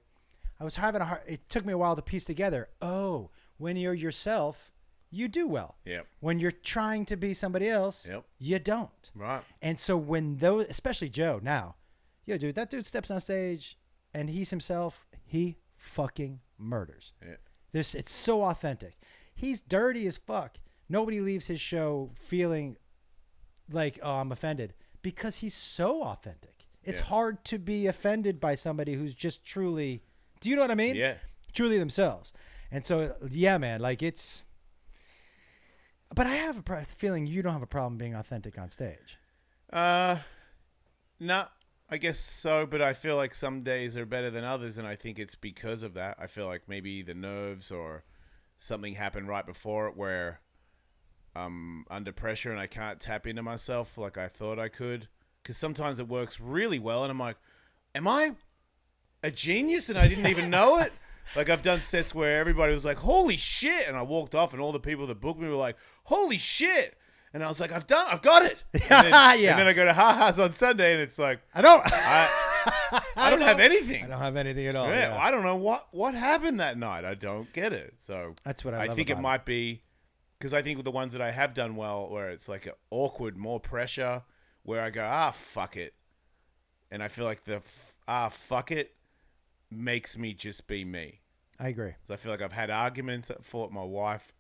I was having it took me a while to piece together. Oh, when you're yourself, you do well. Yep. When you're trying to be somebody else, Yep. you don't. Right. And so when those, especially Joe now, dude, that dude steps on stage and he's himself, he fucking murders. Yeah. It's so authentic. He's dirty as fuck. Nobody leaves his show feeling like, oh, I'm offended, because he's so authentic. It's hard to be offended by somebody who's just truly, do you know what I mean? Yeah. Truly themselves. And so, yeah, man, like it's. But I have a feeling you don't have a problem being authentic on stage. No, I guess so, but I feel like some days are better than others, and I think it's because of that. I feel like maybe the nerves or something happened right before it where I'm under pressure and I can't tap into myself like I thought I could. Because sometimes it works really well, and I'm like, am I a genius and I didn't even know it? Like, I've done sets where everybody was like, holy shit, and I walked off, and all the people that booked me were like, holy shit. And I was like, I've got it. And then, Yeah. And then I go to Ha-Ha's on Sunday, and it's like, I don't. I don't have anything. I don't have anything at all. Yeah, Yeah. I don't know what happened that night. I don't get it. So That's what I love think it about might be because I think with the ones that I have done well, where it's like awkward, more pressure, where I go, fuck it, and I feel like the fuck it makes me just be me. I agree. So I feel like I've had arguments that fought my wife,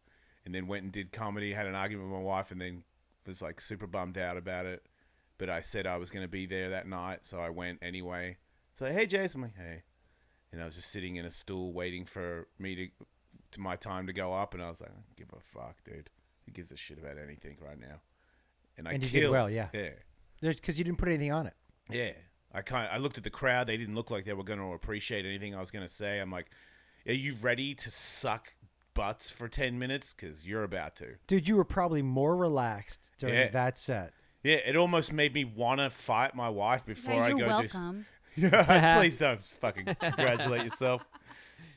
and then went and did comedy, had an argument with my wife, and then was like super bummed out about it. But I said I was going to be there that night, so I went anyway. It's like, hey, Jason. I'm like, hey. And I was just sitting in a stool waiting for me to my time to go up, and I was like, I don't give a fuck, dude. Who gives a shit about anything right now? And you killed. did well, yeah. Yeah. Because you didn't put anything on it. Yeah. I looked at the crowd. They didn't look like they were going to appreciate anything I was going to say. I'm like, are you ready to suck butts for 10 minutes? Because you're about to. Dude, you were probably more relaxed during that set. Yeah, it almost made me want to fight my wife before You're I go welcome. Please don't fucking congratulate yourself.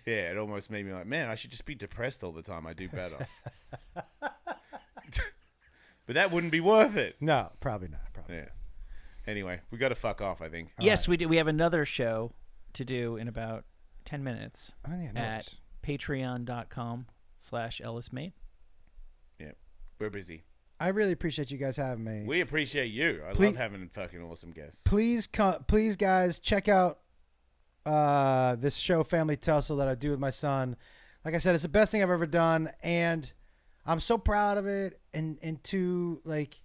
Yeah, it almost made me like, man, I should just be depressed all the time. I do better. But that wouldn't be worth it. No, probably not. Probably. Yeah. Anyway, we got to fuck off, I think. Yes, we do. We have another show to do in about 10 minutes I don't think I know at this. patreon.com/EllisMate. Yeah, we're busy. I really appreciate you guys having me. We appreciate you. I Please- love having fucking awesome guests. Please, guys, check out this show, Family Tussle, that I do with my son. Like I said, it's the best thing I've ever done, and I'm so proud of it. And to like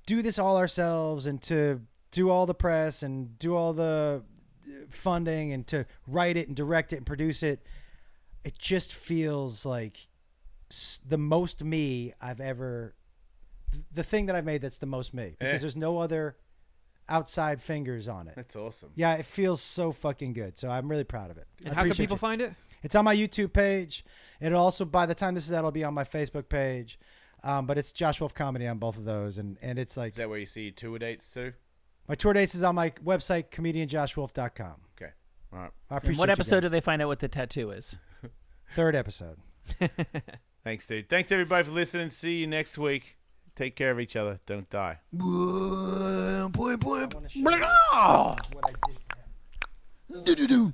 do this all ourselves, and to do all the press, and do all the funding, and to write it and direct it and produce it, it just feels like the most me I've ever. The thing that I've made that's the most me, because there's no other outside fingers on it. That's awesome. Yeah, it feels so fucking good. So I'm really proud of it. And I how can appreciate people you. find it? It's on my YouTube page. It'll also, by the time this is out, it'll be on my Facebook page. But it's Josh Wolf Comedy on both of those, and it's like Is that where you see your tour dates too? my tour dates is on my website, comedianjoshwolf.com. Okay. All right. I And appreciate what you episode do guys. they find out what the tattoo is? Third episode. Thanks, dude. Thanks, everybody, for listening. See you next week. Take care of each other. Don't die. What I did to him.